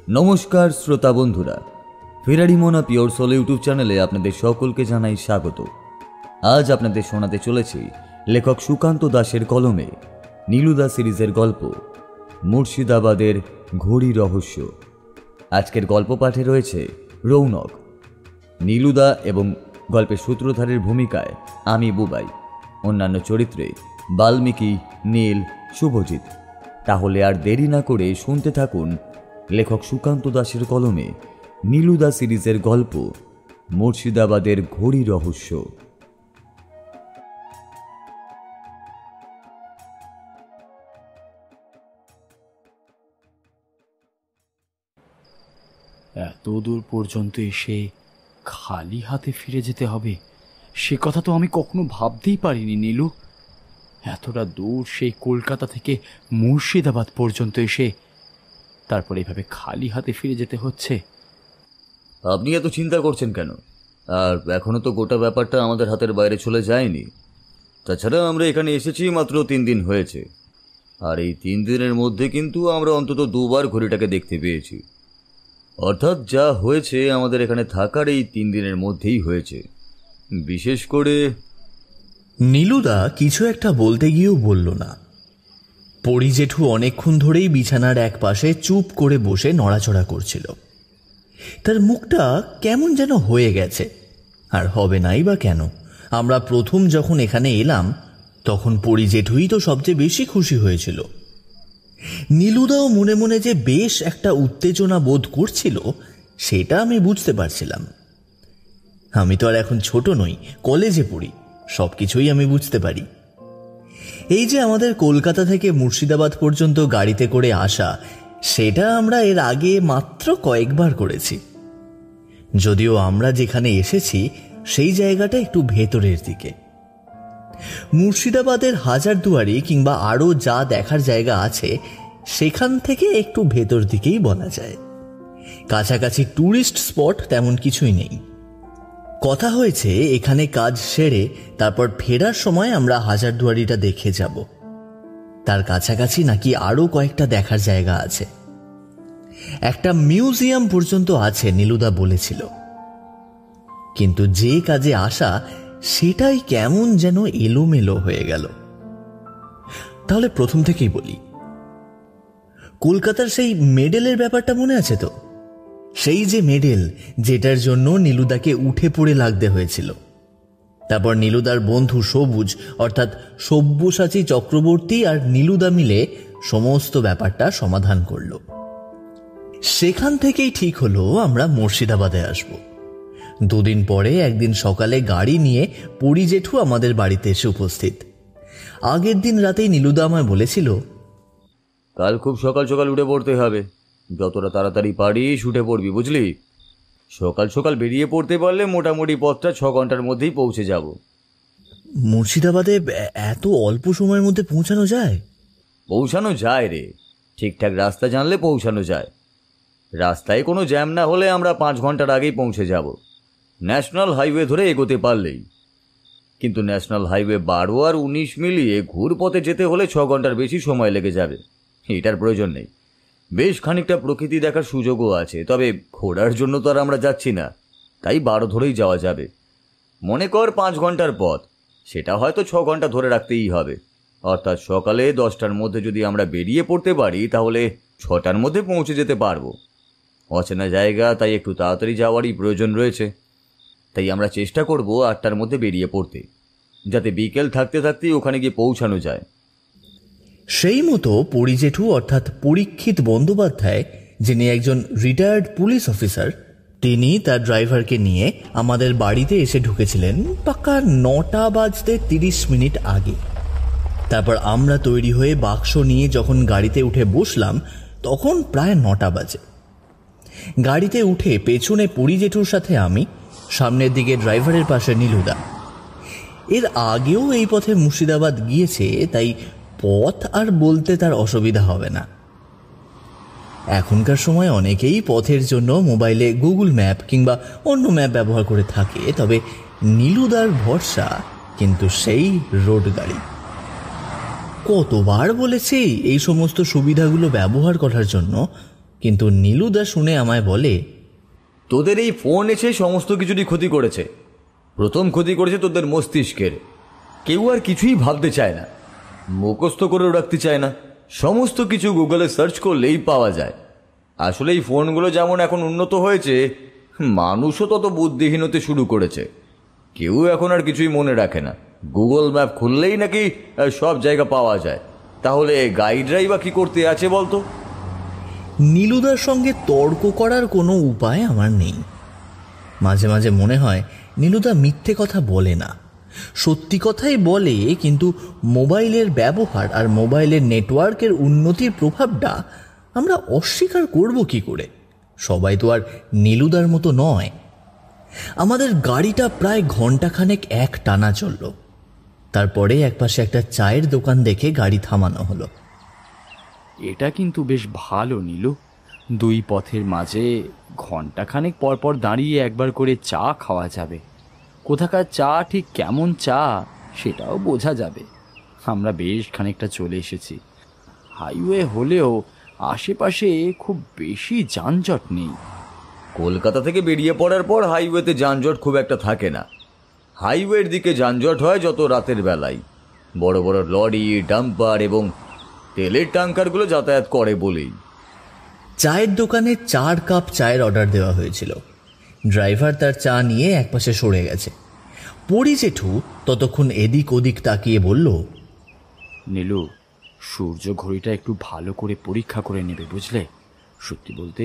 নমস্কার শ্রোতা বন্ধুরা, ফেরারি মোনা পিওর সোল ইউটিউব চ্যানেলে আপনাদের সকলকে জানাই স্বাগত। আজ আপনাদের শোনাতে চলেছি লেখক সুকান্ত দাসের কলমে নীলুদা সিরিজের গল্প মুর্শিদাবাদের ঘড়ি রহস্য। আজকের গল্প পাঠে রয়েছে রৌনক, নীলুদা এবং গল্পের সূত্রধারের ভূমিকায় আমি বুবাই, অন্যান্য চরিত্রে বাল্মীকি, নীল, শুভজিৎ। তাহলে আর দেরি না করে শুনতে থাকুন লেখক সুকান্ত দাসের কলমে নীলুদা সিরিজের গল্প মুর্শিদাবাদের ঘড়ি রহস্য। এত দূর পর্যন্ত এসে খালি হাতে ফিরে যেতে হবে, সে কথা তো আমি কখনো ভাবতেই পারিনি নীলু। এতটা দূর সেই কলকাতা থেকে মুর্শিদাবাদ পর্যন্ত এসে তারপর এইভাবে খালি হাতে ফিরে যেতে হচ্ছে। আপনি এত চিন্তা করছেন কেন? আর এখনো তো গোটা ব্যাপারটা আমাদের হাতের বাইরে চলে যায়নি। তাছাড়া আমরা এখানে এসেছি মাত্র 3 দিন হয়েছে, আর এই 3 দিনের মধ্যে কিন্তু আমরা অন্তত 2 বার ঘড়িটাকে দেখতে পেয়েছি। অর্থাৎ যা হয়েছে আমাদের এখানে থাকার এই 3 দিনের মধ্যেই হয়েছে। বিশেষ করে নীলুদা কিছু একটা বলতে গিয়েও বলল না। পরি জেঠু অনেকক্ষণ ধরেই বিছানার এক পাশে চুপ করে বসে নড়াচড়া করছিল। তার মুখটা কেমন যেন হয়ে গেছে, আর হবে নাই বা কেন। আমরা প্রথম যখন এখানে এলাম তখন পরি জেঠুই তো সবচেয়ে বেশি খুশি হয়েছিল। নীলুদাও মনে মনে যে বেশ একটা উত্তেজনা বোধ করছিল সেটা আমি বুঝতে পারছিলাম। আমি তো আর এখন ছোট নই, কলেজে পড়ি, সবকিছুই আমি বুঝতে পারি। এই যে আমাদের কলকাতা থেকে মুর্শিদাবাদ পর্যন্ত গাড়িতে করে আসা, সেটা আমরা এর আগে মাত্র কয়েকবার করেছি। যদিও আমরা যেখানে এসেছি সেই জায়গাটা একটু ভেতরের দিকে। মুর্শিদাবাদের হাজারদুয়ারি কিংবা আরও যা দেখার জায়গা আছে সেখান থেকে একটু ভেতর দিকেই বলা যায়। কাছাকাছি ট্যুরিস্ট স্পট তেমন কিছুই নেই। কথা হয়েছে এখানে কাজ সেরে তারপর ফেরার সময় আমরা হাজারদুয়ারিটা দেখে যাব। তার কাছাকাছি নাকি আরো কয়েকটা দেখার জায়গা আছে, একটা মিউজিয়াম পর্যন্ত আছে নীলুদা বলেছিল। কিন্তু যে কাজে আসা সেটাই কেমন যেন এলোমেলো হয়ে গেল। তাহলে প্রথম থেকেই বলি, কলকাতার সেই মেডেলের ব্যাপারটা মনে আছে তো? সেই যে মেডেল যেটার জন্য নীলুদাকে উঠে পড়ে লাগতে হয়েছিল। তারপর নীলুদার বন্ধু সবুজ অর্থাৎ সব্যসাচী চক্রবর্তী আর নীলুদা মিলে সমস্ত ব্যাপারটা সমাধান করল। সেখান থেকেই ঠিক হলো আমরা মুর্শিদাবাদে আসব। 2 দিন পরে একদিন সকালে গাড়ি নিয়ে পরি জেঠু আমাদের বাড়িতে এসে উপস্থিত। আগের দিন রাতেই নীলুদা আমায় বলেছিল, কাল খুব সকাল সকাল উঠে পড়তে হবে, যতটা তাড়াতাড়ি পারিস উঠে পড়বি, বুঝলি? সকাল সকাল বেরিয়ে পড়তে পারলে মোটামুটি পথটা 6 ঘন্টার মধ্যেই পৌঁছে যাব। মুর্শিদাবাদে এত অল্প সময়ের মধ্যে পৌঁছানো যায়? পৌঁছানো যায় রে, ঠিকঠাক রাস্তা জানলে পৌঁছানো যায়। রাস্তায় কোনো জ্যাম না হলে আমরা 5 ঘন্টার আগেই পৌঁছে যাব, ন্যাশনাল হাইওয়ে ধরে এগোতে পারলেই। কিন্তু ন্যাশনাল হাইওয়ে 12 আর 19 মিলিয়ে ঘুরপথে যেতে হলে 6 ঘন্টার বেশি সময় লেগে যাবে। এটার প্রয়োজন নেই। বেশ খানিকটা প্রকৃতি দেখার সুযোগও আছে, তবে ঘোরার জন্য তো আর আমরা যাচ্ছি না, তাই 12 ধরেই যাওয়া যাবে। মনে কর 5 ঘন্টার পথ, সেটা হয়তো 6 ঘন্টা ধরে রাখতেই হবে। অর্থাৎ সকালে 10টার মধ্যে যদি আমরা বেরিয়ে পড়তে পারি তাহলে 6টার মধ্যে পৌঁছে যেতে পারবো। অচেনা জায়গা, তাই একটু তাড়াতাড়ি যাওয়ারই প্রয়োজন রয়েছে। তাই আমরা চেষ্টা করব 8টার মধ্যে বেরিয়ে পড়তে, যাতে বিকেল থাকতে থাকতেই ওখানে গিয়ে পৌঁছানো যায়। সেই মতো পরি জেঠু অর্থাৎ পরীক্ষিত বন্দ্যোপাধ্যায়, যিনি একজন রিটায়ার্ড পুলিশ অফিসার, তিনি তার ড্রাইভারকে নিয়ে আমাদের বাড়িতে এসে ঢুকেছিলেন পাক্কা 9টা বাজতে 30 মিনিট আগে। তারপর আমরা তৈরি হয়ে বাক্স নিয়ে যখন গাড়িতে উঠে বসলাম তখন প্রায় 9টা বাজে। গাড়িতে উঠে পেছনে পরি জেঠুর সাথে আমি, সামনের দিকে ড্রাইভারের পাশে নীলুদা। এর আগেও এই পথে মুর্শিদাবাদ গিয়েছে, তাই পথ আর বলতে তার অসুবিধা হবে না। এখনকার সময় অনেকেই পথের জন্য মোবাইলে গুগল ম্যাপ কিংবা অন্য ম্যাপ ব্যবহার করে থাকে, তবে নীলুদার ভরসা কিন্তু সেই রোড গাড়ি। কতবার বলেছি এই সমস্ত সুবিধাগুলো ব্যবহার করার জন্য, কিন্তু নীলুদা শুনে আমায় বলে, তোদের এই ফোন এসে সমস্ত কিছুরই ক্ষতি করেছে। প্রথম ক্ষতি করেছে তোদের মস্তিষ্কের। কেউ আর কিছুই ভাবতে চায় না, মুখস্থ করেও রাখতে চায় না, সমস্ত কিছু গুগলে সার্চ করলেই পাওয়া যায়। আসলে এই ফোনগুলো যেমন এখন উন্নত হয়েছে, মানুষও তত বুদ্ধিহীন হতে শুরু করেছে। কেউ এখন আর কিছুই মনে রাখে না। গুগল ম্যাপ খুললেই নাকি সব জায়গা পাওয়া যায়। তাহলে গাইডরাই বা কি করতে আছে বলতো? নীলুদার সঙ্গে তর্ক করার কোনো উপায় আমার নেই। মাঝে মাঝে মনে হয় নীলুদা মিথ্যে কথা বলে না, সত্যি কথাই বলে, কিন্তু মোবাইলের ব্যবহার আর মোবাইলের নেটওয়ার্কের উন্নতির প্রভাবটা আমরা অস্বীকার করব কি করে? সবাই তো আর নীলুদার মতো নয়। আমাদের গাড়িটা প্রায় ঘন্টাখানেক এক টানা চলল। তারপরে একপাশে একটা চায়ের দোকান দেখে গাড়ি থামানো হলো। এটা কিন্তু বেশ ভালো নীলু। দুই পথের মাঝে ঘন্টাখানেক পর পর দাঁড়িয়ে একবার করে চা খাওয়া যাবে। কোথাকার চা ঠিক কেমন চা সেটাও বোঝা যাবে। আমরা বেশ খানিকটা চলে এসেছি। হাইওয়ে হলেও আশেপাশে খুব বেশি যানজট নেই। কলকাতা থেকে বেরিয়ে পড়ার পর হাইওয়েতে যানজট খুব একটা থাকে না। হাইওয়ের দিকে যানজট হয় যত রাতের বেলায়। বড় বড় লরি, ডাম্পার এবং তেলের ট্যাঙ্কারগুলো যাতায়াত করে বলেই। চায়ের দোকানে 4 কাপ চায়ের অর্ডার দেওয়া হয়েছিল। ড্রাইভার তার চা নিয়ে একপাশে সরে গেছে। পরি জেঠু ততক্ষণ এদিক ওদিক তাকিয়ে বলল, নীলু, সূর্য ঘড়িটা একটু ভালো করে পরীক্ষা করে নেবে, বুঝলে? সত্যি বলতে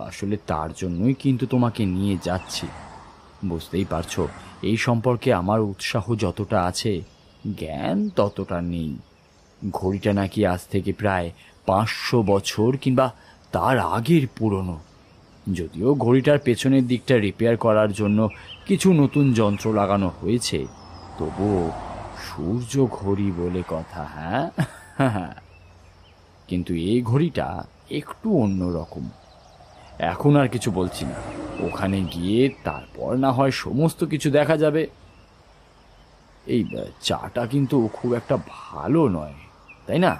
আসলে তার জন্যই কিন্তু তোমাকে নিয়ে যাচ্ছি। বুঝতেই পারছো, এই সম্পর্কে আমার উৎসাহ যতটা আছে, জ্ঞান ততটা নেই। ঘড়িটা নাকি আজ থেকে প্রায় 500 বছর কিংবা তার আগের পুরনো। যদিও ঘড়িটার পেছনের দিকটা রিপেয়ার করার জন্য কিছু নতুন যন্ত্র লাগানো হয়েছে, তবুও সূর্য ঘড়ি বলে কথা। হ্যাঁ, কিন্তু এই ঘড়িটা একটু অন্যরকম। এখন আর কিছু বলছি না, ওখানে গিয়ে তারপর না হয় সমস্ত কিছু দেখা যাবে। এই চাটা কিন্তু খুব একটা ভালো নয়, তাই না?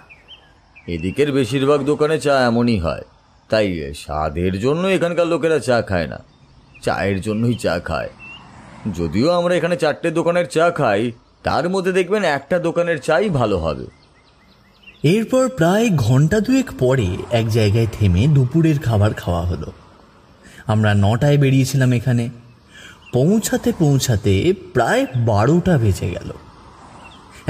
এদিকের বেশিরভাগ দোকানে চা এমনই হয়। তাই স্বাদের জন্য এখানকার লোকেরা চা খায় না, চায়ের জন্যই চা খায়। যদিও আমরা এখানে 4টে দোকানের চা খাই, তার মধ্যে দেখবেন একটা দোকানের চাই ভালো হবে। এরপর প্রায় ঘন্টা দুয়েক পরে এক জায়গায় থেমে দুপুরের খাবার খাওয়া হলো। আমরা 9টায় বেরিয়েছিলাম এখানে। পৌঁছাতে পৌঁছাতে প্রায় 12টা বেজে গেল।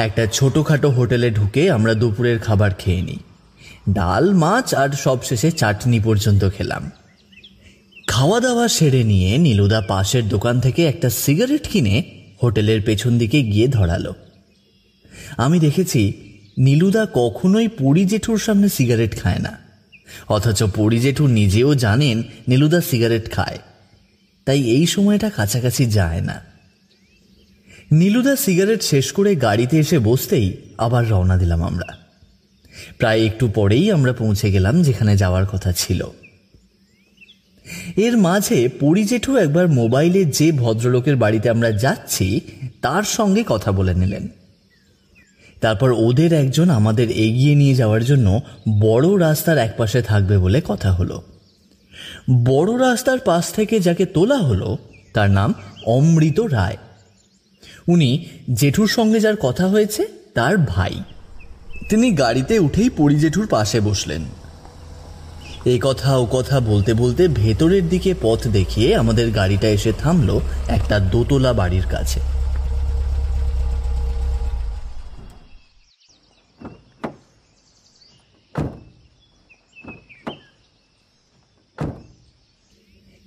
একটা ছোটোখাটো হোটেলে ঢুকে আমরা দুপুরের খাবার খেয়ে নিই। ডাল, মাছ আর সবশেষে চাটনি পর্যন্ত খেলাম। খাওয়া দাওয়া সেরে নিয়ে নীলুদা পাশের দোকান থেকে একটা সিগারেট কিনে হোটেলের পেছন দিকে গিয়ে ধরালো। আমি দেখেছি নীলুদা কখনোই পরি জেঠুর সামনে সিগারেট খায় না, অথচ পরি জেঠু নিজেও জানেন নীলুদা সিগারেট খায়, তাই এই সময়টা কাছাকাছি যায় না। নীলুদা সিগারেট শেষ করে গাড়িতে এসে বসতেই আবার রওনা দিলাম আমরা। প্রায় একটু পরেই আমরা পৌঁছে গেলাম যেখানে যাওয়ার কথা ছিল। এর মাঝে পরি জেঠু একবার মোবাইলে যে ভদ্রলোকের বাড়িতে আমরা যাচ্ছি তার সঙ্গে কথা বলে নিলেন। তারপর ওদের একজন আমাদের এগিয়ে নিয়ে যাওয়ার জন্য বড় রাস্তার একপাশে থাকবে বলে কথা হলো। বড় রাস্তার পাশ থেকে যাকে তোলা হলো তার নাম অমৃত রায়। উনি জেঠুর সঙ্গে যার কথা হয়েছে তার ভাই। তিনি গাড়িতে উঠেই পরি জেঠুর পাশে বসলেন। এই কথা ও কথা বলতে বলতে ভেতরের দিকে পথ দেখিয়ে আমাদের গাড়িটা এসে থামলো একটা দোতলা বাড়ির কাছে।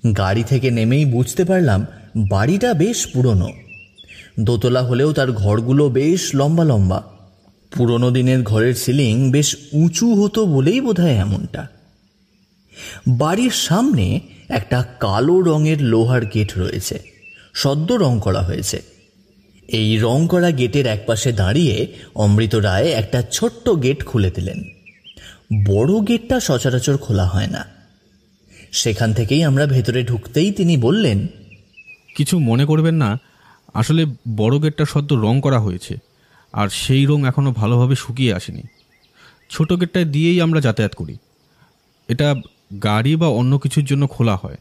গাড়ি থেকে নেমেই বুঝতে পারলাম বাড়িটা বেশ পুরনো। দোতলা হলেও তার ঘরগুলো বেশ লম্বা লম্বা। পুরনো দিনের ঘরের সিলিং বেশ উঁচু হতো বলেই বোধহয় এমনটা। বাড়ির সামনে একটা কালো রঙের লোহার গেট রয়েছে, সদ্য রং করা হয়েছে। এই রং করা গেটের একপাশে দাঁড়িয়ে অমৃত রায় একটা ছোট্ট গেট খুলে দিলেন। বড় গেটটা সচরাচর খোলা হয় না। সেখান থেকেই আমরা ভেতরে ঢুকতেই তিনি বললেন, কিছু মনে করবেন না, আসলে বড় গেটটা সদ্য রং করা হয়েছে, আর সেই রং এখনো ভালোভাবে শুকিয়ে আসেনি। ছোট গেটটায় দিয়েই আমরা যাতায়াত করি। এটা গাড়ি বা অন্য কিছুর জন্য খোলা হয়।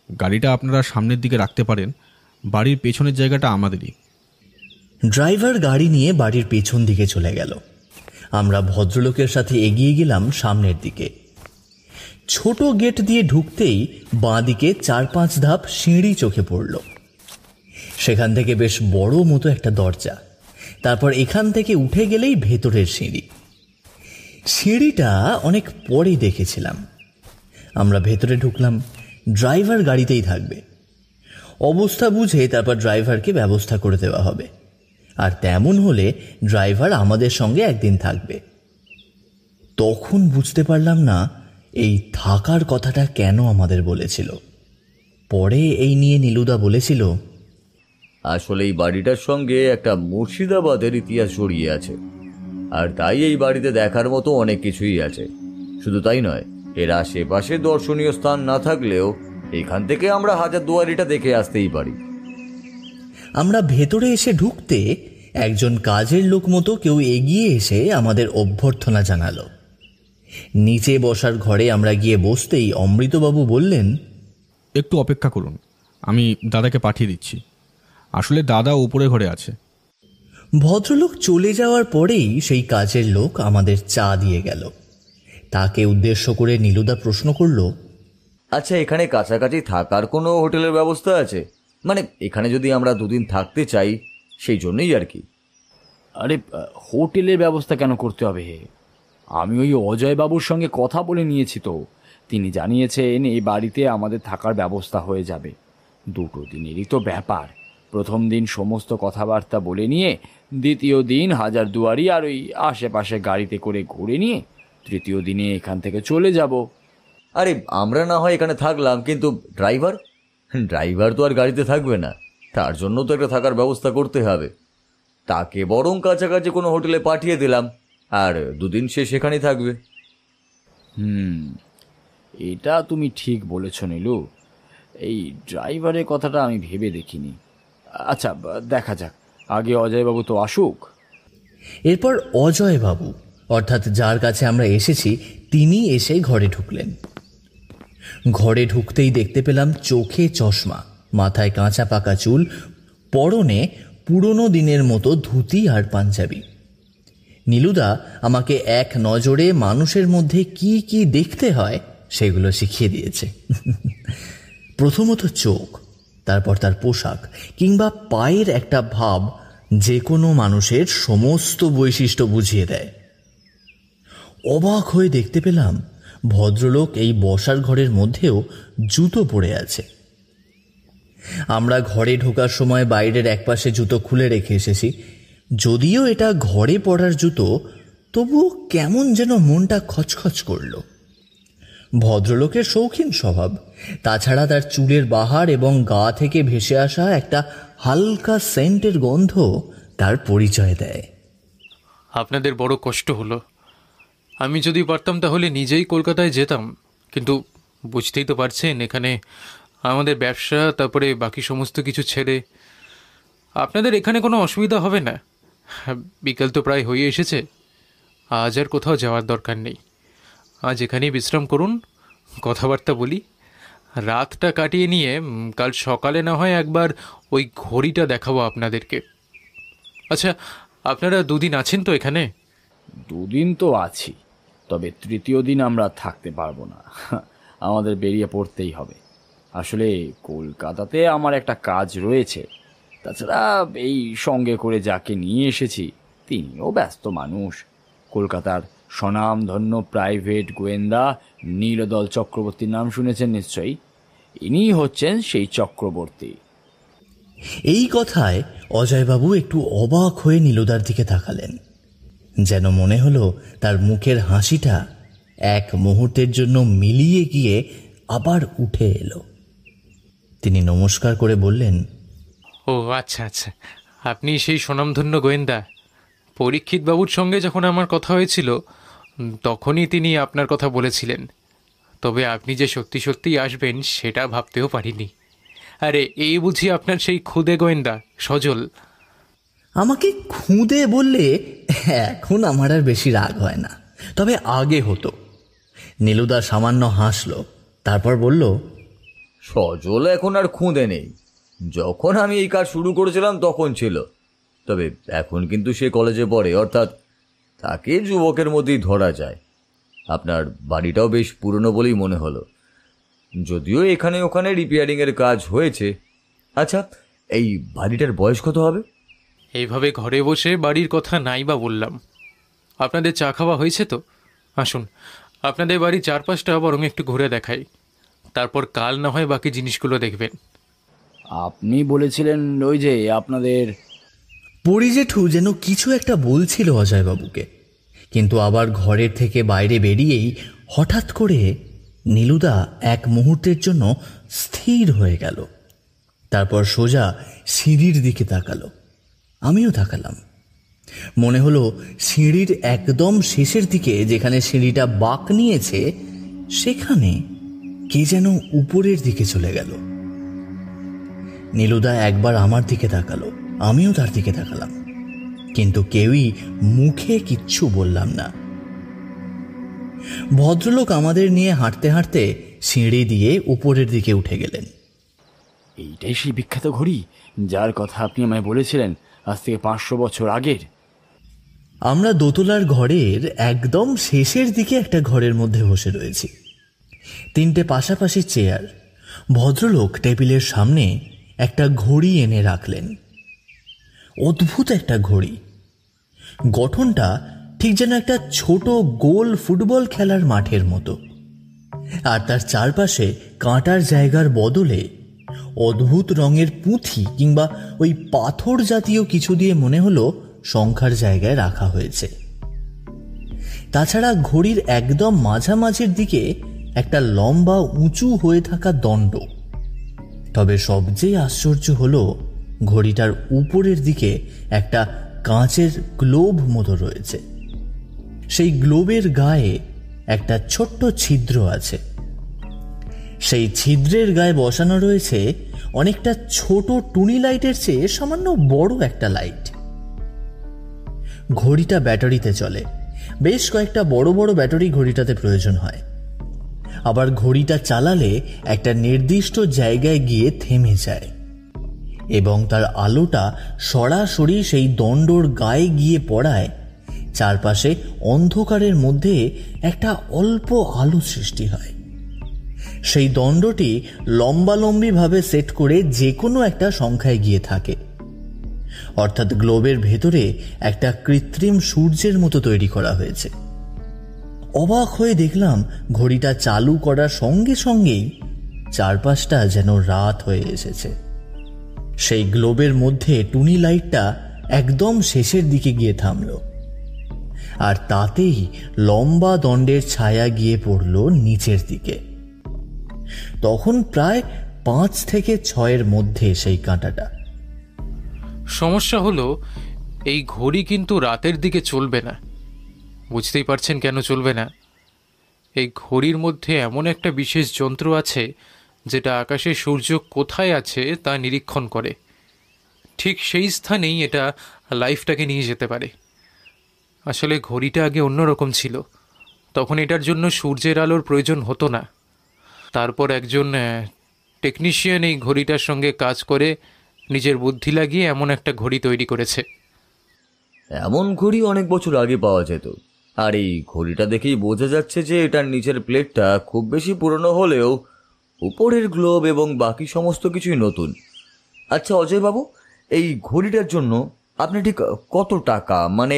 গাড়িটা আপনারা সামনের দিকে রাখতে পারেন, বাড়ির পেছনের জায়গাটা আমাদেরই। ড্রাইভার গাড়ি নিয়ে বাড়ির পেছন দিকে চলে গেল। আমরা ভদ্রলোকের সাথে এগিয়ে গেলাম সামনের দিকে। ছোট গেট দিয়ে ঢুকতেই বাঁ দিকে 4-5 ধাপ সিঁড়ি চোখে পড়ল। সেখান থেকে বেশ বড় মতো একটা দরজা। তারপর এখান থেকে উঠে গেলেই ভেতরের সিঁড়ি। সিঁড়িটা অনেক পরে দেখেছিলাম। আমরা ভেতরে ঢুকলাম। ড্রাইভার গাড়িতেই থাকবে। অবস্থা বুঝে তারপর ড্রাইভারকে ব্যবস্থা করে দেওয়া হবে, আর তেমন হলে ড্রাইভার আমাদের সঙ্গে একদিন থাকবে। তখন বুঝতে পারলাম না এই থাকার কথাটা কেন আমাদের বলেছিল। পরে এই নিয়ে নীলুদা বলেছিল, আসলে এই বাড়িটার সঙ্গে একটা মুর্শিদাবাদের ইতিহাস জড়িয়ে আছে, আর তাই এই বাড়িতে দেখার মতো অনেক কিছুই আছে। শুধু তাই নয়, এর আশেপাশে দর্শনীয় স্থান না থাকলেও এখান থেকে আমরা হাজারদুয়ারিটা দেখে আসতেই পারি। আমরা ভেতরে এসে ঢুকতে একজন কাজের লোক মতো কেউ এগিয়ে এসে আমাদের অভ্যর্থনা জানালো। নিচে বসার ঘরে আমরা গিয়ে বসতেই অমৃতবাবু বললেন, একটু অপেক্ষা করুন, আমি দাদাকে পাঠিয়ে দিচ্ছি। আসলে দাদা উপরে ঘরে আছে। ভদ্রলোক চলে যাওয়ার পরেই সেই কাজের লোক আমাদের চা দিয়ে গেল। তাকে উদ্দেশ্য করে নীলুদা প্রশ্ন করল, আচ্ছা, এখানে কাছাকাছি থাকার কোনো হোটেলের ব্যবস্থা আছে? মানে এখানে যদি আমরা দুদিন থাকতে চাই, সেই জন্যই আর কি। আরে হোটেলের ব্যবস্থা কেন করতে হবে হে? আমি ওই অজয়বাবুর সঙ্গে কথা বলে নিয়েছি তো। তিনি জানিয়েছেন এই বাড়িতে আমাদের থাকার ব্যবস্থা হয়ে যাবে। 2 দিনেরই তো ব্যাপার। প্রথম দিন সমস্ত কথাবার্তা বলে নিয়ে, দ্বিতীয় দিন হাজারদুয়ারি আর ওই আশেপাশে গাড়িতে করে ঘুরে নিয়ে তৃতীয় দিনে এখান থেকে চলে যাব। আরে আমরা না হয় এখানে থাকলাম, কিন্তু ড্রাইভার তো আর গাড়িতে থাকবে না, তার জন্য তো একটা থাকার ব্যবস্থা করতে হবে। তাকে বরং কাছাকাছি কোনো হোটেলে পাঠিয়ে দিলাম, আর 2 দিন সে সেখানেই থাকবে। এটা তুমি ঠিক বলেছ নীলু। এই ড্রাইভারের কথাটা আমি ভেবে দেখিনি। আচ্ছা, দেখা যাক, আগে অজয়বাবু তো আসুক। এরপর অজয়বাবু, অর্থাৎ যার কাছে আমরা এসেছি, তিনি এসে ঘরে ঢুকলেন। ঘরে ঢুকতেই দেখতে পেলাম চোখে চশমা, মাথায় কাঁচা পাকা চুল, পরনে পুরনো দিনের মতো ধুতি আর পাঞ্জাবি। নীলুদা আমাকে এক নজরে মানুষের মধ্যে কি কি দেখতে হয় সেগুলো শিখিয়ে দিয়েছে। প্রথমত চোখ, তারপর তার পোশাক কিংবা পায়ের একটা ভাব যে কোনো মানুষের সমস্ত বৈশিষ্ট্য বুঝিয়ে দেয়। অবাক হয়ে দেখতে পেলাম ভদ্রলোক এই বসার ঘরের মধ্যেও জুতো পরে আছে। আমরা ঘরে ঢোকার সময় বাইরের একপাশে জুতো খুলে রেখে এসেছি। যদিও এটা ঘরে পরার জুতো, তবুও কেমন যেন মনটা খচখচ করল। ভদ্রলোকের শৌখিন স্বভাব, তাছাড়া তার চুলের বাহার এবং গা থেকে ভেসে আসা একটা হালকা সেন্টের গন্ধ তার পরিচয় দেয়। আপনাদের বড় কষ্ট হলো। আমি যদি পারতাম তাহলে নিজেই কলকাতায় যেতাম, কিন্তু বুঝতেই তো পারছেন এখানে আমাদের ব্যবসা, তারপরে বাকি সমস্ত কিছু ছেড়ে। আপনাদের এখানে কোনো অসুবিধা হবে না। বিকাল তো প্রায় হয়ে এসেছে, আজ আর কোথাও যাওয়ার দরকার নেই। আজ এখানেই বিশ্রাম করুন, কথাবার্তা বলি, রাতটা কাটিয়ে নিয়ে কাল সকালে না হয় একবার ওই ঘড়িটা দেখাবো আপনাদেরকে। আচ্ছা, আপনারা 2 দিন আছেন তো এখানে? 2 দিন তো আছি, তবে তৃতীয় দিন আমরা থাকতে পারবো না। আমাদের বেরিয়ে পড়তেই হবে। আসলে কলকাতাতে আমার একটা কাজ রয়েছে। তাছাড়া এই সঙ্গে করে যাকে নিয়ে এসেছি তিনিও ব্যস্ত মানুষ। কলকাতার স্বনামধন্য প্রাইভেট গোয়েন্দা নীলদল চক্রবর্তীর নাম শুনেছেন নিশ্চয়ই। ইনিই হচ্ছেন সেই চক্রবর্তী। এই কথায় অজয়বাবু একটু অবাক হয়ে নীলুদার দিকে তাকালেন। যেন মনে হলো তার মুখের হাসিটা এক মুহূর্তের জন্য মিলিয়ে গিয়ে আবার উঠে এলো। তিনি নমস্কার করে বললেন, ও আচ্ছা আচ্ছা, আপনি সেই স্বনামধন্য গোয়েন্দা। পরীক্ষিত বাবুর সঙ্গে যখন আমার কথা হয়েছিল তখনই তিনি আপনার কথা বলেছিলেন। তবে আপনি যে সত্যি সত্যিই আসবেন সেটা ভাবতেও পারিনি। আরে এই বুঝি আপনার সেই খুদে গোয়েন্দা সজল? আমাকে খুদে বললে এখন আমার আর বেশি রাগ হয় না, তবে আগে হতো। নীলুদা সামান্য হাসল, তারপর বলল, সজল এখন আর খুঁদে নেই। যখন আমি এই কাজ শুরু করেছিলাম তখন ছিল, তবে এখন কিন্তু সে কলেজে পড়ে, অর্থাৎ তাকে যুবকের মধ্যেই ধরা যায়। আপনার বাড়িটাও বেশ পুরনো বলেই মনে হলো, যদিও এখানে ওখানে রিপেয়ারিংয়ের কাজ হয়েছে। আচ্ছা, এই বাড়িটার বয়স কত হবে? এইভাবে ঘরে বসে বাড়ির কথা নাই বা বললাম। আপনাদের চা খাওয়া হয়েছে তো? আসুন, আপনাদের বাড়ির চারপাশটা বরং একটু ঘুরে দেখাই, তারপর কাল না হয় বাকি জিনিসগুলো দেখবেন। আপনি বলেছিলেন ওই যে আপনাদের পরিজেঠু যেন কিছু একটা বলছিল অজয়বাবুকে, কিন্তু আবার ঘরের থেকে বাইরে বেরিয়েই হঠাৎ করে নীলুদা এক মুহূর্তের জন্য স্থির হয়ে গেল। তারপর সোজা সিঁড়ির দিকে তাকালো। আমিও তাকালাম। মনে হলো সিঁড়ির একদম শেষের দিকে, যেখানে সিঁড়িটা বাঁক নিয়েছে, সেখানে কে যেন উপরের দিকে চলে গেল। নীলুদা একবার আমার দিকে তাকালো, আমিও তার দিকে তাকালাম, কিন্তু কেউই মুখে কিচ্ছু বললাম না। ভদ্রলোক আমাদের নিয়ে হাঁটতে হাঁটতে সিঁড়ি দিয়ে উপরের দিকে উঠে গেলেন। এইটাই সেই বিখ্যাত ঘড়ি যার কথা আপনি আমায় বলেছিলেন আজ থেকে 500 বছর আগের? আমরা দোতলার ঘরের একদম শেষের দিকে একটা ঘরের মধ্যে বসে রয়েছি। 3টে পাশাপাশি চেয়ার। ভদ্রলোক টেবিলের সামনে একটা ঘড়ি এনে রাখলেন। অদ্ভুত একটা ঘড়ি। গঠনটা ঠিক যেন একটা ছোট গোল ফুটবল খেলার মাঠের মতো, আর তার চারপাশে কাঁটার জায়গার বদলে অদ্ভুত রঙের পুঁথি কিংবা ওই পাথর জাতীয় কিছু দিয়ে মনে হলো সংখ্যার জায়গায় রাখা হয়েছে। তাছাড়া ঘড়ির একদম মাঝামাঝির দিকে একটা লম্বা উঁচু হয়ে থাকা দণ্ড। তবে সবচেয়ে আশ্চর্য হলো ঘড়িটার উপরের দিকে একটা কাঁচের গ্লোব মতো রয়েছে। সেই গ্লোবের গায়ে একটা ছোট্ট ছিদ্র আছে। সেই ছিদ্রের গায়ে বসানো রয়েছে অনেকটা ছোট টুনি লাইটের চেয়ে সামান্য বড় একটা লাইট। ঘড়িটা ব্যাটারিতে চলে। বেশ কয়েকটা বড় বড় ব্যাটারি ঘড়িটাতে প্রয়োজন হয়। আবার ঘড়িটা চালালে একটা নির্দিষ্ট জায়গায় গিয়ে থেমে যায় এবং তার আলোটা সরাসরি সেই দণ্ডর গায়ে গিয়ে পড়ায় চারপাশে অন্ধকারের মধ্যে একটা অল্প আলো সৃষ্টি হয়। সেই দণ্ডটি লম্বালম্বিভাবে সেট করে যে কোনো একটা সংখ্যায় গিয়ে থাকে, অর্থাৎ গ্লোবের ভেতরে একটা কৃত্রিম সূর্যের মতো তৈরি করা হয়েছে। অবাক হয়ে দেখলাম ঘড়িটা চালু করার সঙ্গে সঙ্গেই চারপাশটা যেন রাত হয়ে এসেছে। সেই গ্লোবের মধ্যে টুনি লাইটটা একদম শেষের দিকে গিয়ে থামল, আর তাতেই লম্বা দণ্ডের ছায়া গিয়ে পড়ল নিচের দিকে। তখন প্রায় 5 থেকে 6-এর মধ্যে সেই কাঁটাটা। সমস্যা হলো এই ঘড়ি কিন্তু রাতের দিকে চলবে না। বুঝতেই পারছেন কেন চলবে না? এই ঘড়ির মধ্যে এমন একটা বিশেষ যন্ত্র আছে যেটা আকাশে সূর্য কোথায় আছে তা নিরীক্ষণ করে। ঠিক সেই স্থানেই এটা লাইফটাকে নিয়ে যেতে পারে। আসলে ঘড়িটা আগে অন্যরকম ছিল, তখন এটার জন্য সূর্যের আলোর প্রয়োজন হতো না। তারপর একজন টেকনিশিয়ান এই ঘড়িটার সঙ্গে কাজ করে নিজের বুদ্ধি লাগিয়ে এমন একটা ঘড়ি তৈরি করেছে। এমন ঘড়ি অনেক বছর আগে পাওয়া যেত, আর এই ঘড়িটা দেখেই বোঝা যাচ্ছে যে এটার নিচের প্লেটটা খুব বেশি পুরনো হলেও উপরের গ্লোব এবং বাকি সমস্ত কিছুই নতুন। আচ্ছা অজয়বাবু, এই ঘড়িটার জন্য আপনি ঠিক কত টাকা, মানে?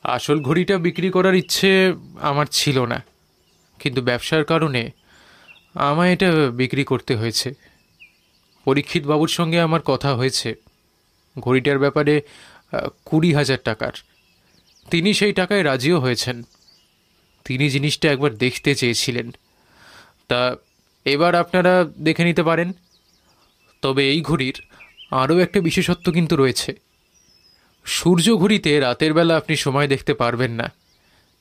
আসল ঘড়িটা বিক্রি করার ইচ্ছে আমার ছিল না, কিন্তু ব্যবসার কারণে আমায় এটা বিক্রি করতে হয়েছে। পরীক্ষিত বাবুর সঙ্গে আমার কথা হয়েছে ঘড়িটার ব্যাপারে 20,000 টাকার। তিনি সেই টাকায় রাজিও হয়েছেন। তিনি জিনিসটা একবার দেখতে চেয়েছিলেন, তা এবার আপনারা দেখে নিতে পারেন। তবে এই ঘড়ির আরও একটা বিশেষত্ব কিন্তু রয়েছে। সূর্য ঘড়িতে রাতের বেলা আপনি সময় দেখতে পারবেন না,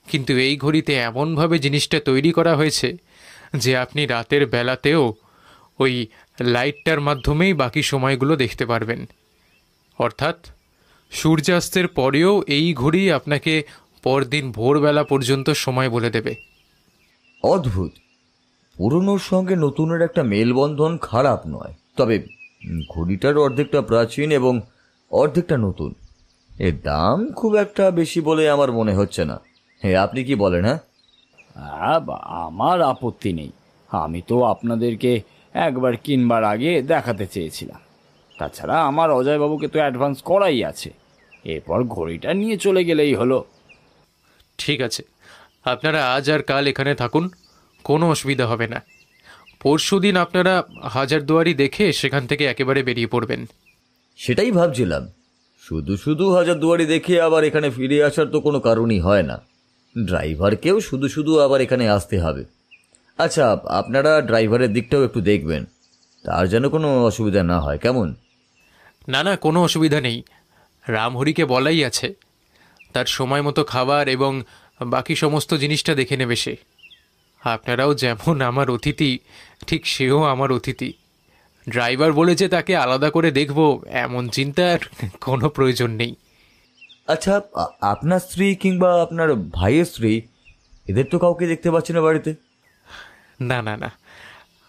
কিন্তু এই ঘড়িতে এমনভাবে জিনিসটা তৈরি করা হয়েছে যে আপনি রাতের বেলাতেও ওই লাইটটার মাধ্যমেই বাকি সময়গুলো দেখতে পারবেন। অর্থাৎ সূর্যাস্তের পরেও এই ঘড়ি আপনাকে পরদিন ভোরবেলা পর্যন্ত সময় বলে দেবে। অদ্ভুত, পুরনোর সঙ্গে নতুনের একটা মেলবন্ধন খারাপ নয়, তবে ঘড়িটার অর্ধেকটা প্রাচীন এবং অর্ধেকটা নতুন। এর দাম খুব একটা বেশি বলে আমার মনে হচ্ছে না। হ্যাঁ, আপনি কি বলেন? হ্যাঁ, আমার আপত্তি নেই। আমি তো আপনাদেরকে একবার কিনবার আগে দেখাতে চেয়েছিলাম। তাছাড়া আমার অজয়বাবুকে তো অ্যাডভান্স করাই আছে, এরপর ঘড়িটা নিয়ে চলে গেলেই হলো। ঠিক আছে, আপনারা আজ আর কাল এখানে থাকুন, কোনো অসুবিধা হবে না। পরশুদিন আপনারা হাজারদুয়ারি দেখে সেখান থেকে একেবারে বেরিয়ে পড়বেন। সেটাই ভাবছিলাম, শুধু শুধু হাজারদুয়ারি দেখে আবার এখানে ফিরে আসার তো কোনো কারণই হয় না। ড্রাইভারকেও শুধু শুধু আবার এখানে আসতে হবে। আচ্ছা, আপনারা ড্রাইভারের দিকটাও একটু দেখবেন, তার যেন কোনো অসুবিধা না হয়, কেমন? না না, কোনো অসুবিধা নেই। রামহরিকে বলাই আছে, তার সময় মতো খাবার এবং বাকি সমস্ত জিনিসটা দেখে নেবে সে। আপনারাও যেমন আমার অতিথি, ঠিক সেও আমার অতিথি। ড্রাইভার বলেছে তাকে আলাদা করে দেখব, এমন চিন্তার কোনো প্রয়োজন নেই। আচ্ছা, আপনার স্ত্রী কিংবা আপনার ভাইয়ের স্ত্রী, এদের তো কাউকে দেখতে পাচ্ছি না বাড়িতে। না না না,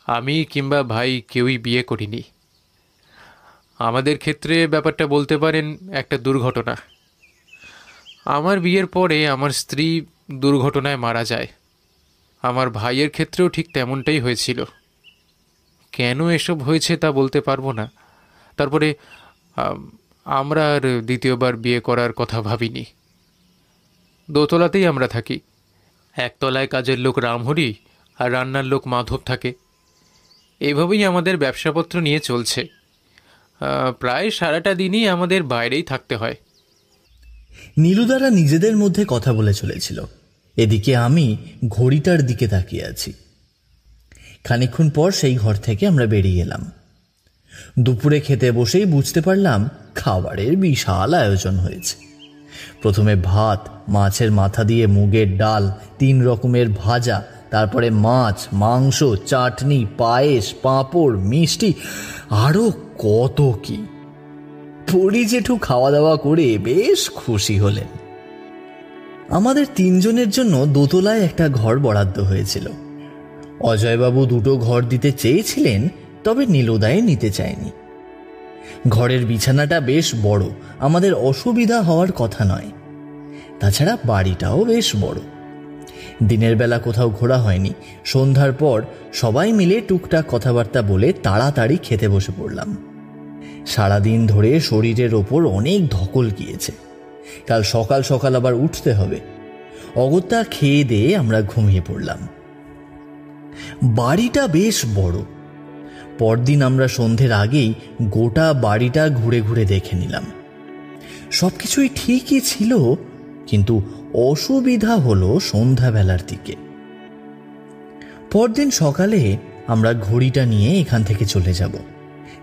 আমি কিংবা ভাই কেউই বিয়ে করিনি। আমাদের ক্ষেত্রে ব্যাপারটা বলতে পারেন একটা দুর্ঘটনা। আমার বিয়ের পরে আমার স্ত্রী দুর্ঘটনায় মারা যায়। আমার ভাইয়ের ক্ষেত্রেও ঠিক তেমনটাই হয়েছিল। কেন এসব হয়েছে তা বলতে পারবো না। তারপরে আমরা আর দ্বিতীয়বার বিয়ে করার কথা ভাবিনি। দোতলাতেই আমরা থাকি। একতলায় কাজের লোক রামহরি আর রান্নার লোক মাধব থাকে। এভাবেই আমাদের ব্যবসাপত্র নিয়ে চলছে। প্রায় সারাটা দিনই আমাদের বাইরেই থাকতে হয়। নীলুদারা নিজেদের মধ্যে কথা বলে চলেছিল, এদিকে আমি ঘড়িটার দিকে তাকিয়ে আছি। খানিকক্ষণ পর সেই ঘর থেকে আমরা বেরিয়ে এলাম। দুপুরে খেতে বসেই বুঝতে পারলাম খাবারের বিশাল আয়োজন হয়েছে। প্রথমে ভাত, মাছের মাথা দিয়ে মুগের ডাল, 3 রকমের ভাজা, তারপরে মাছ, মাংস, চাটনি, পায়েস, পাঁপড়, মিষ্টি, আরো কত কি। পরি জেঠু খাওয়া দাওয়া করে বেশ খুশি হলেন। আমাদের 3 জনের জন্য দোতলায় একটা ঘর বরাদ্দ হয়েছিল। অজয়বাবু 2টো ঘর দিতে চেয়েছিলেন, তবে নীলুদায় নিতে চায়নি। ঘরের বিছানাটা বেশ বড়, আমাদের অসুবিধা হওয়ার কথা নয়। তাছাড়া বাড়িটাও বেশ বড়। দিনের বেলা কোথাও ঘোরা হয়নি। সন্ধ্যার পর সবাই মিলে টুকটাক কথাবার্তা বলে তাড়াতাড়ি খেতে বসে পড়লাম। সারাদিন ধরে শরীরের ওপর অনেক ধকল গিয়েছে। কাল সকাল সকাল আবার উঠতে হবে। অগত্যা খেয়ে দিয়ে আমরা ঘুমিয়ে পড়লাম। বাড়িটা বেশ বড়। পরদিন আমরা সন্ধ্যের আগেই গোটা বাড়িটা ঘুরে ঘুরে দেখে নিলাম। সবকিছুই ঠিকই ছিল, কিন্তু অসুবিধা হলো সন্ধ্যাবেলার দিকে। পরদিন সকালে আমরা ঘড়িটা নিয়ে এখান থেকে চলে যাব,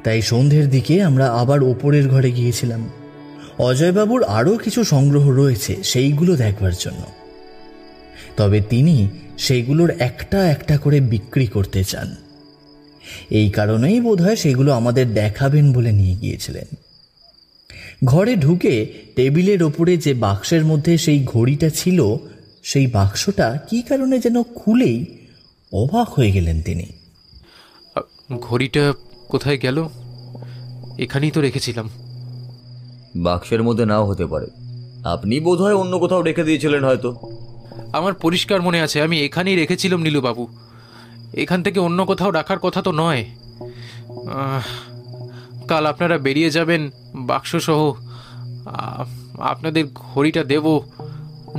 তাই সন্ধ্যের দিকে আমরা আবার ওপরের ঘরে গিয়েছিলাম। অজয়বাবুর আরও কিছু সংগ্রহ রয়েছে সেইগুলো দেখবার জন্য, তবে তিনি সেগুলোর একটা একটা করে বিক্রি করতে চান। এই কারণেই বোধহয় সেগুলো আমাদের দেখাবেন বলে নিয়ে গিয়েছিলেন। ঘরে ঢুকে টেবিলের ওপরে যে বাক্সের মধ্যে সেই ঘড়িটা ছিল, সেই বাক্সটা কি কারণে যেন খুলেই অবাক হয়ে গেলেন তিনি। ঘড়িটা কোথায় গেল? এখানেই তো রেখেছিলাম। বাক্সের মধ্যে নাও হতে পারে, আপনি বোধহয় অন্য কোথাও রেখে দিয়েছিলেন হয়তো। আমার পরিষ্কার মনে আছে আমি এখানেই রেখেছিলাম নীলুবাবু। এখান থেকে অন্য কোথাও রাখার কথা তো নয়। কাল আপনারা বেরিয়ে যাবেন বাক্সসহ। আপনাদের ঘড়িটা দেব,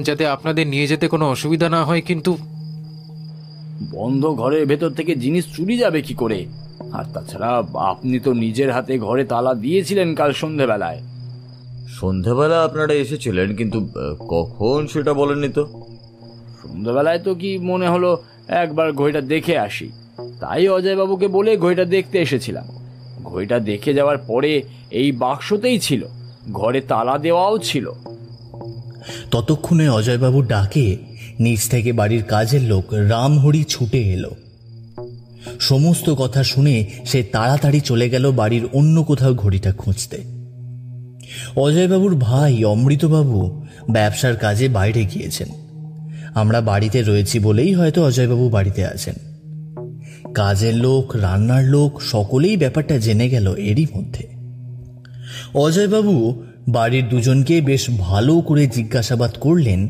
যাতে আপনাদের নিয়ে যেতে কোনো অসুবিধা না হয়। কিন্তু বন্ধ ঘরের ভেতর থেকে জিনিস চুরি যাবে কি করে? আর তাছাড়া আপনি তো নিজের হাতে ঘরে তালা দিয়েছিলেন কাল সন্ধেবেলায়। সন্ধ্যাবেলা আপনারা এসেছিলেন, কিন্তু কখন সেটা বলেননি তো। সন্ধ্যাবেলায় তো কি মনে হলো একবার ঘড়িটা দেখে আসি, তাই অজয়বাবুকে বলে ঘড়িটা দেখতে এসেছিলাম। ঘড়িটা দেখে যাওয়ার পরে এই বাক্সতেই ছিল, ঘরে তালা দেওয়াও ছিল। ততক্ষণে অজয়বাবুর ডাকে নিচ থেকে বাড়ির কাজের লোক রামহরি ছুটে এলো। সমস্ত কথা শুনে সে তাড়াতাড়ি চলে গেল বাড়ির অন্য কোথাও ঘড়িটা খুঁজতে। অজয়বাবুর ভাই অমৃতবাবু ব্যবসার কাজে বাইরে গিয়েছেন। আমরা বাড়িতে রয়েছি বলেই হয়তো অজয়বাবু বাড়িতে আছেন। কাজের লোক, রান্নার লোক সকলেই ব্যাপারটা জেনে গেল এরই মধ্যে। অজয়বাবু বাড়ির দুজনকে বেশ ভালো করে জিজ্ঞাসাবাদ করলেন,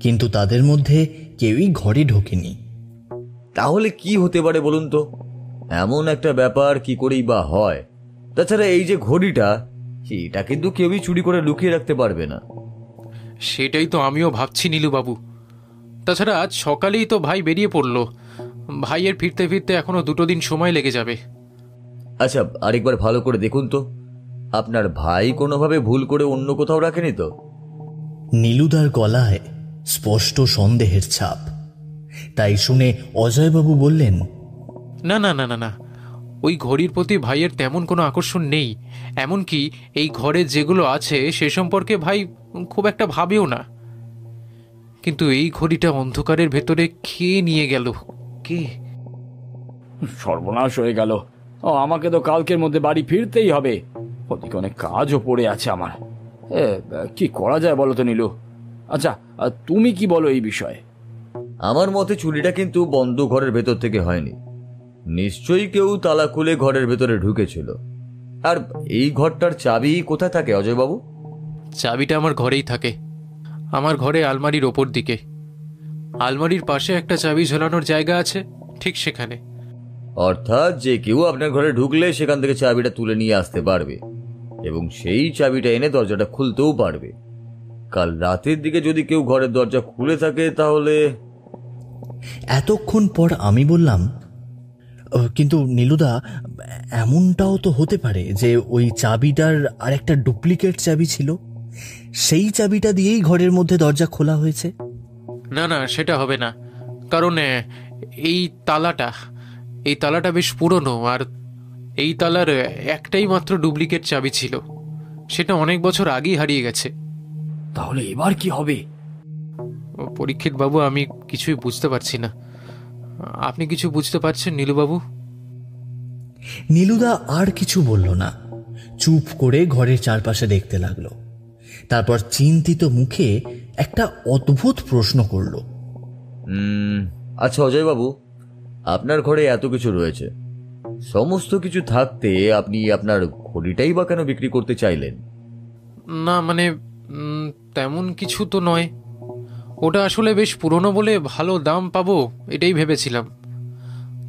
কিন্তু তাদের মধ্যে কেউই ঘরে ঢোকেনি। তাহলে কি হতে পারে বলুন তো? এমন একটা ব্যাপার কি করেই বা হয়? তাছাড়া এই যে ঘড়িটা, এটা কিন্তু কেউই চুরি করে লুকিয়ে রাখতে পারবে না। সেটাই তো আমিও ভাবছি নীলুবাবু। তাছাড়া আজ সকালেই তো ভাই বেরিয়ে পড়লো, ভাইয়ের ফিরতে ফিরতে এখনো 2 দিন সময় লেগে যাবে। আচ্ছা, আরেকবার ভালো করে দেখুন তো, আপনার ভাই কোনোভাবে ভুল করে অন্য কোথাও রাখেনি তো? নীলুদার গলায় স্পষ্ট সন্দেহের ছাপ। তাই শুনে অজয়বাবু বললেন, না না না না না, ওই ঘড়ির প্রতি ভাইয়ের তেমন কোনো আকর্ষণ নেই। এমনকি এই ঘরে যেগুলো আছে সে সম্পর্কে ভাই খুব একটা ভাবেও না। কিন্তু এই ঘড়িটা অন্ধকারের ভেতরে কে নিয়ে গেল? কে? সর্বনাশ হয়ে গেল। আমাকে তো কালকের মধ্যে বাড়ি ফিরতেই হবে। ওদিকে অনেক কাজও পড়ে আছে আমার। কি করা যায় বলো তো নীলু? আচ্ছা, তুমি কি বলো এই বিষয়ে? আমার মতে চুরিটা কিন্তু বন্ধ ঘরের ভেতর থেকে হয়নি। নিশ্চয়ই কেউ তালা খুলে ঘরের ভেতরে ঢুকেছিল। আর এই ঘরটার চাবি কোথায় থাকে অজয়বাবু? চাবিটা আমার ঘরেই থাকে, আমার ঘরে আলমারির ওপর দিকে। আলমারির পাশে একটা চাবি ঝোলানোর জায়গা আছে, ঠিক সেখানে। অর্থাৎ যে কেউ আপনার ঘরে ঢুকলে সেখান থেকে চাবিটা তুলে নিয়ে আসতে পারবে এবং সেই চাবিটা এনে দরজাটা খুলতেও পারবে। কাল রাতের দিকে যদি কেউ ঘরের দরজা খুলে থাকে তাহলে... এতক্ষণ পর আমি বললাম, কিন্তু নীলুদা, এমনটাও তো হতে পারে যে ওই চাবিটার আর একটা ডুপ্লিকেট চাবি ছিল, সেই চাবিটা দিয়েই ঘরের মধ্যে দরজা খোলা হয়েছে। না না, সেটা হবে না। কারণ এই তালাটা বেশ পুরনো, আর এই তালার একটাই মাত্র ডুপ্লিকেট চাবি ছিল, সেটা অনেক বছর আগেই হারিয়ে গেছে। তাহলে এবার কি হবে? পরীক্ষিত বাবু, আমি কিছুই বুঝতে পারছি না। আপনি কিছু বুঝতে পারছেন নীলুবাবু? নীলুদা আর কিছু বলল না, চুপ করে ঘরের চারপাশে দেখতে লাগলো। তারপর চিন্তিত মুখে একটা অদ্ভুত প্রশ্ন করল। আচ্ছা অজয়বাবু, আপনার ঘরে এত কিছু রয়েছে, সমস্ত কিছু থাকতে আপনি আপনার ঘড়িটাই বা কেন বিক্রি করতে চাইলেন? না মানে তেমন কিছু তো নয়। ওটা আসলে বেশ পুরনো বলে ভালো দাম পাবো এটাই ভেবেছিলাম।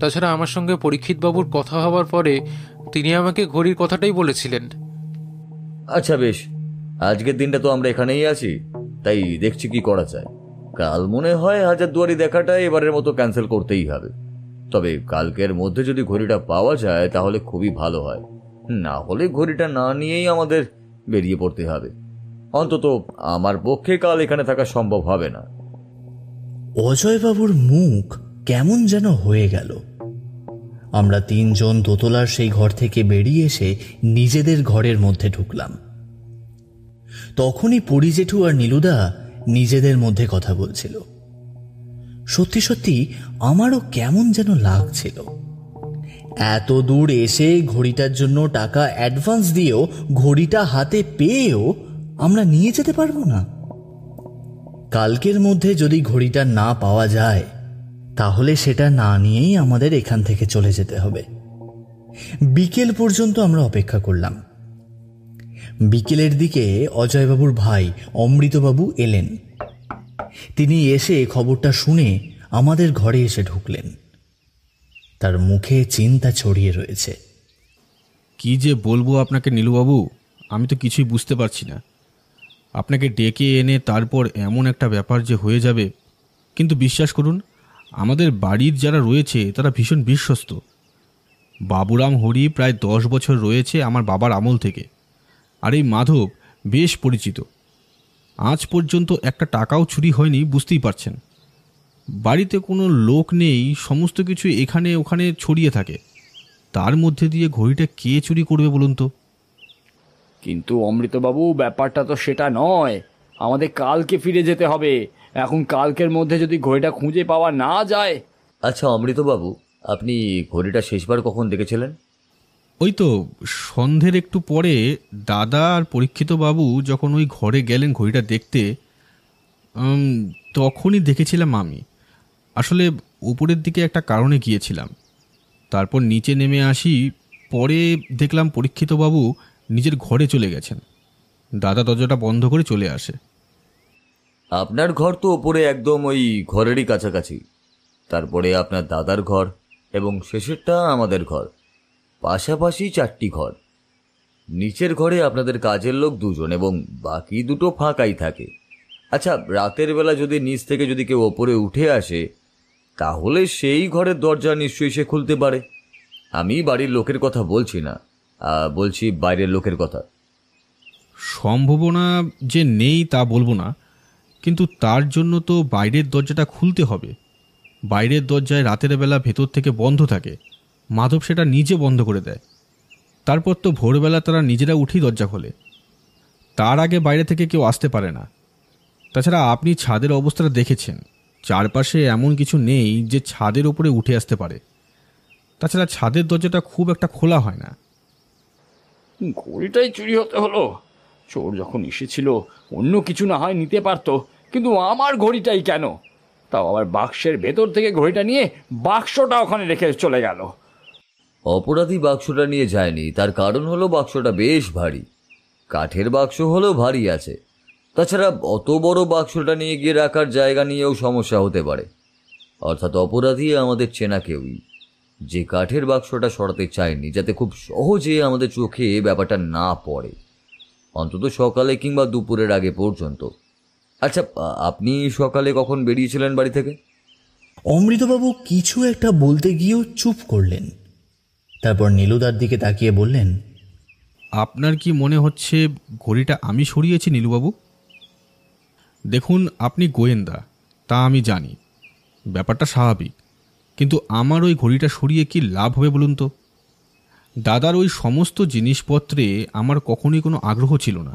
তাছাড়া আমার সঙ্গে পরীক্ষিত বাবুর কথা হওয়ার পরে তিনি আমাকে ঘড়ির কথাটাই বলেছিলেন। আচ্ছা বেশ, আজকের দিনটা তো আমরা এখানেই আছি, তাই দেখছি কি করা যায়। কাল মনে হয় হাজারদুয়ারি দেখাটা এবারের মতো ক্যান্সেল করতেই হবে। তবে কালকের মধ্যে যদি ঘড়িটা পাওয়া যায় তাহলে খুবই ভালো হয়, না হলে ঘড়িটা না নিয়েই আমাদের বেরিয়ে পড়তে হবে। অন্তত আমার পক্ষে কাল এখানে থাকা সম্ভব হবে না। অজয়বাবুর মুখ কেমন যেন হয়ে গেল। আমরা তিনজন দোতলার সেই ঘর থেকে বেরিয়ে এসে নিজেদের ঘরের মধ্যে ঢুকলাম। তখনই পরিজেঠু আর নীলুদা নিজেদের মধ্যে কথা বলছিল। সত্যি সত্যি আমারও কেমন যেন লাগছিল। এত দূর এসে ঘড়িটার জন্য টাকা অ্যাডভান্স দিয়েও ঘড়িটা হাতে পেয়েও আমরা নিয়ে যেতে পারবো না। কালকের মধ্যে যদি ঘড়িটা না পাওয়া যায় তাহলে সেটা না নিয়েই আমাদের এখান থেকে চলে যেতে হবে। বিকেল পর্যন্ত আমরা অপেক্ষা করলাম। বিকেলের দিকে অজয়বাবুর ভাই অমৃতবাবু এলেন। তিনি এসে খবরটা শুনে আমাদের ঘরে এসে ঢুকলেন। তার মুখে চিন্তা ছড়িয়ে রয়েছে। কি যে বলবো আপনাকে নীলুবাবু, আমি তো কিছুই বুঝতে পারছি না। আপনাকে ডেকে এনে তারপর এমন একটা ব্যাপার যে হয়ে যাবে। কিন্তু বিশ্বাস করুন, আমাদের বাড়ির যারা রয়েছে তারা ভীষণ বিশ্বস্ত। বাবুরাম হরি প্রায় 10 বছর রয়েছে আমার বাবার আমল থেকে, আর এই মাধব বেশ পরিচিত। আজ পর্যন্ত একটা টাকাও চুরি হয়নি, বুঝতেই পারছেন। বাড়িতে কোনো লোক নেই, সমস্ত কিছু এখানে ওখানে ছড়িয়ে থাকে। তার মধ্যে দিয়ে ঘড়িটা কে চুরি করবে বলুন তো? কিন্তু অমৃতবাবু, ব্যাপারটা তো সেটা নয়। আমাদের কালকে ফিরে যেতে হবে। এখন কালকের মধ্যে যদি ঘড়িটা খুঁজে পাওয়া না যায়... আচ্ছা অমৃতবাবু, আপনি ঘড়িটা শেষবার কখন দেখেছিলেন? ওই তো সন্ধ্যের একটু পরে দাদা আর পরীক্ষিত বাবু যখন ওই ঘরে গেলেন ঘড়িটা দেখতে, তখনই দেখেছিলাম আমি। আসলে উপরের দিকে একটা কারণে গিয়েছিলাম, তারপর নিচে নেমে আসি। পরে দেখলাম পরীক্ষিতবাবু নিজের ঘরে চলে গেছেন। দাদা দরজাটা বন্ধ করে চলে আসে। আপনার ঘর তো ওপরে একদম ওই ঘরেরই কাছাকাছি, তারপরে আপনার দাদার ঘর এবং শেষেরটা আমাদের ঘর, পাশাপাশি 4টি ঘর। নিচের ঘরে আপনাদের কাজের লোক 2জন এবং বাকি 2টো ফাঁকাই থাকে। আচ্ছা, রাতের বেলা যদি নিচ থেকে যদি কেউ ওপরে উঠে আসে, তাহলে সেই ঘরের দরজা নিশ্চয়ই সে খুলতে পারে। আমি বাড়ির লোকের কথা বলছি না, বলছি বাইরের লোকের কথা। সম্ভাবনা যে নেই তা বলবো না, কিন্তু তার জন্য তো বাইরের দরজাটা খুলতে হবে। বাইরের দরজায় রাতের বেলা ভেতর থেকে বন্ধ থাকে, মাধব সেটা নিজে বন্ধ করে দেয়। তারপর তো ভোরবেলা তারা নিজেরা উঠেই দরজা খোলে, তার আগে বাইরে থেকে কেউ আসতে পারে না। তাছাড়া আপনি ছাদের অবস্থাটা দেখেছেন, চারপাশে এমন কিছু নেই যে ছাদের ওপরে উঠে আসতে পারে। তাছাড়া ছাদের দরজাটা খুব একটা খোলা হয় না। ঘড়িটাই চুরি হতে হলো। চোর যখন এসেছিল অন্য কিছু না হয় নিতে পারতো, কিন্তু আমার ঘড়িটাই কেন? তাও আবার বাক্সের ভেতর থেকে ঘড়িটা নিয়ে বাক্সটা ওখানে রেখে চলে গেল। অপরাধী বাক্সটা নিয়ে যায়নি, তার কারণ হলো বাক্সটা বেশ ভারী। কাঠের বাক্স হলেও ভারী আছে। তাছাড়া অত বড় বাক্সটা নিয়ে গিয়ে রাখার জায়গা নিয়েও সমস্যা হতে পারে। অর্থাৎ অপরাধী আমাদের চেনা কেউই, যে কাঠের বাক্সটা সরাতে চায়নি, যাতে খুব সহজে আমাদের চোখে ব্যাপারটা না পড়ে, অন্তত সকালে কিংবা দুপুরের আগে পর্যন্ত। আচ্ছা, আপনি সকালে কখন বেরিয়েছিলেন বাড়ি থেকে? অমৃতবাবু কিছু একটা বলতে গিয়েও চুপ করলেন। তারপর নীলুদার দিকে তাকিয়ে বললেন, আপনার কি মনে হচ্ছে ঘড়িটা আমি সরিয়েছি নীলুবাবু? দেখুন, আপনি গোয়েন্দা তা আমি জানি, ব্যাপারটা স্বাভাবিক, কিন্তু আমার ওই ঘড়িটা সরিয়ে কি লাভ হবে বলুন তো? দাদার ওই সমস্ত জিনিসপত্রে আমার কখনোই কোনো আগ্রহ ছিল না।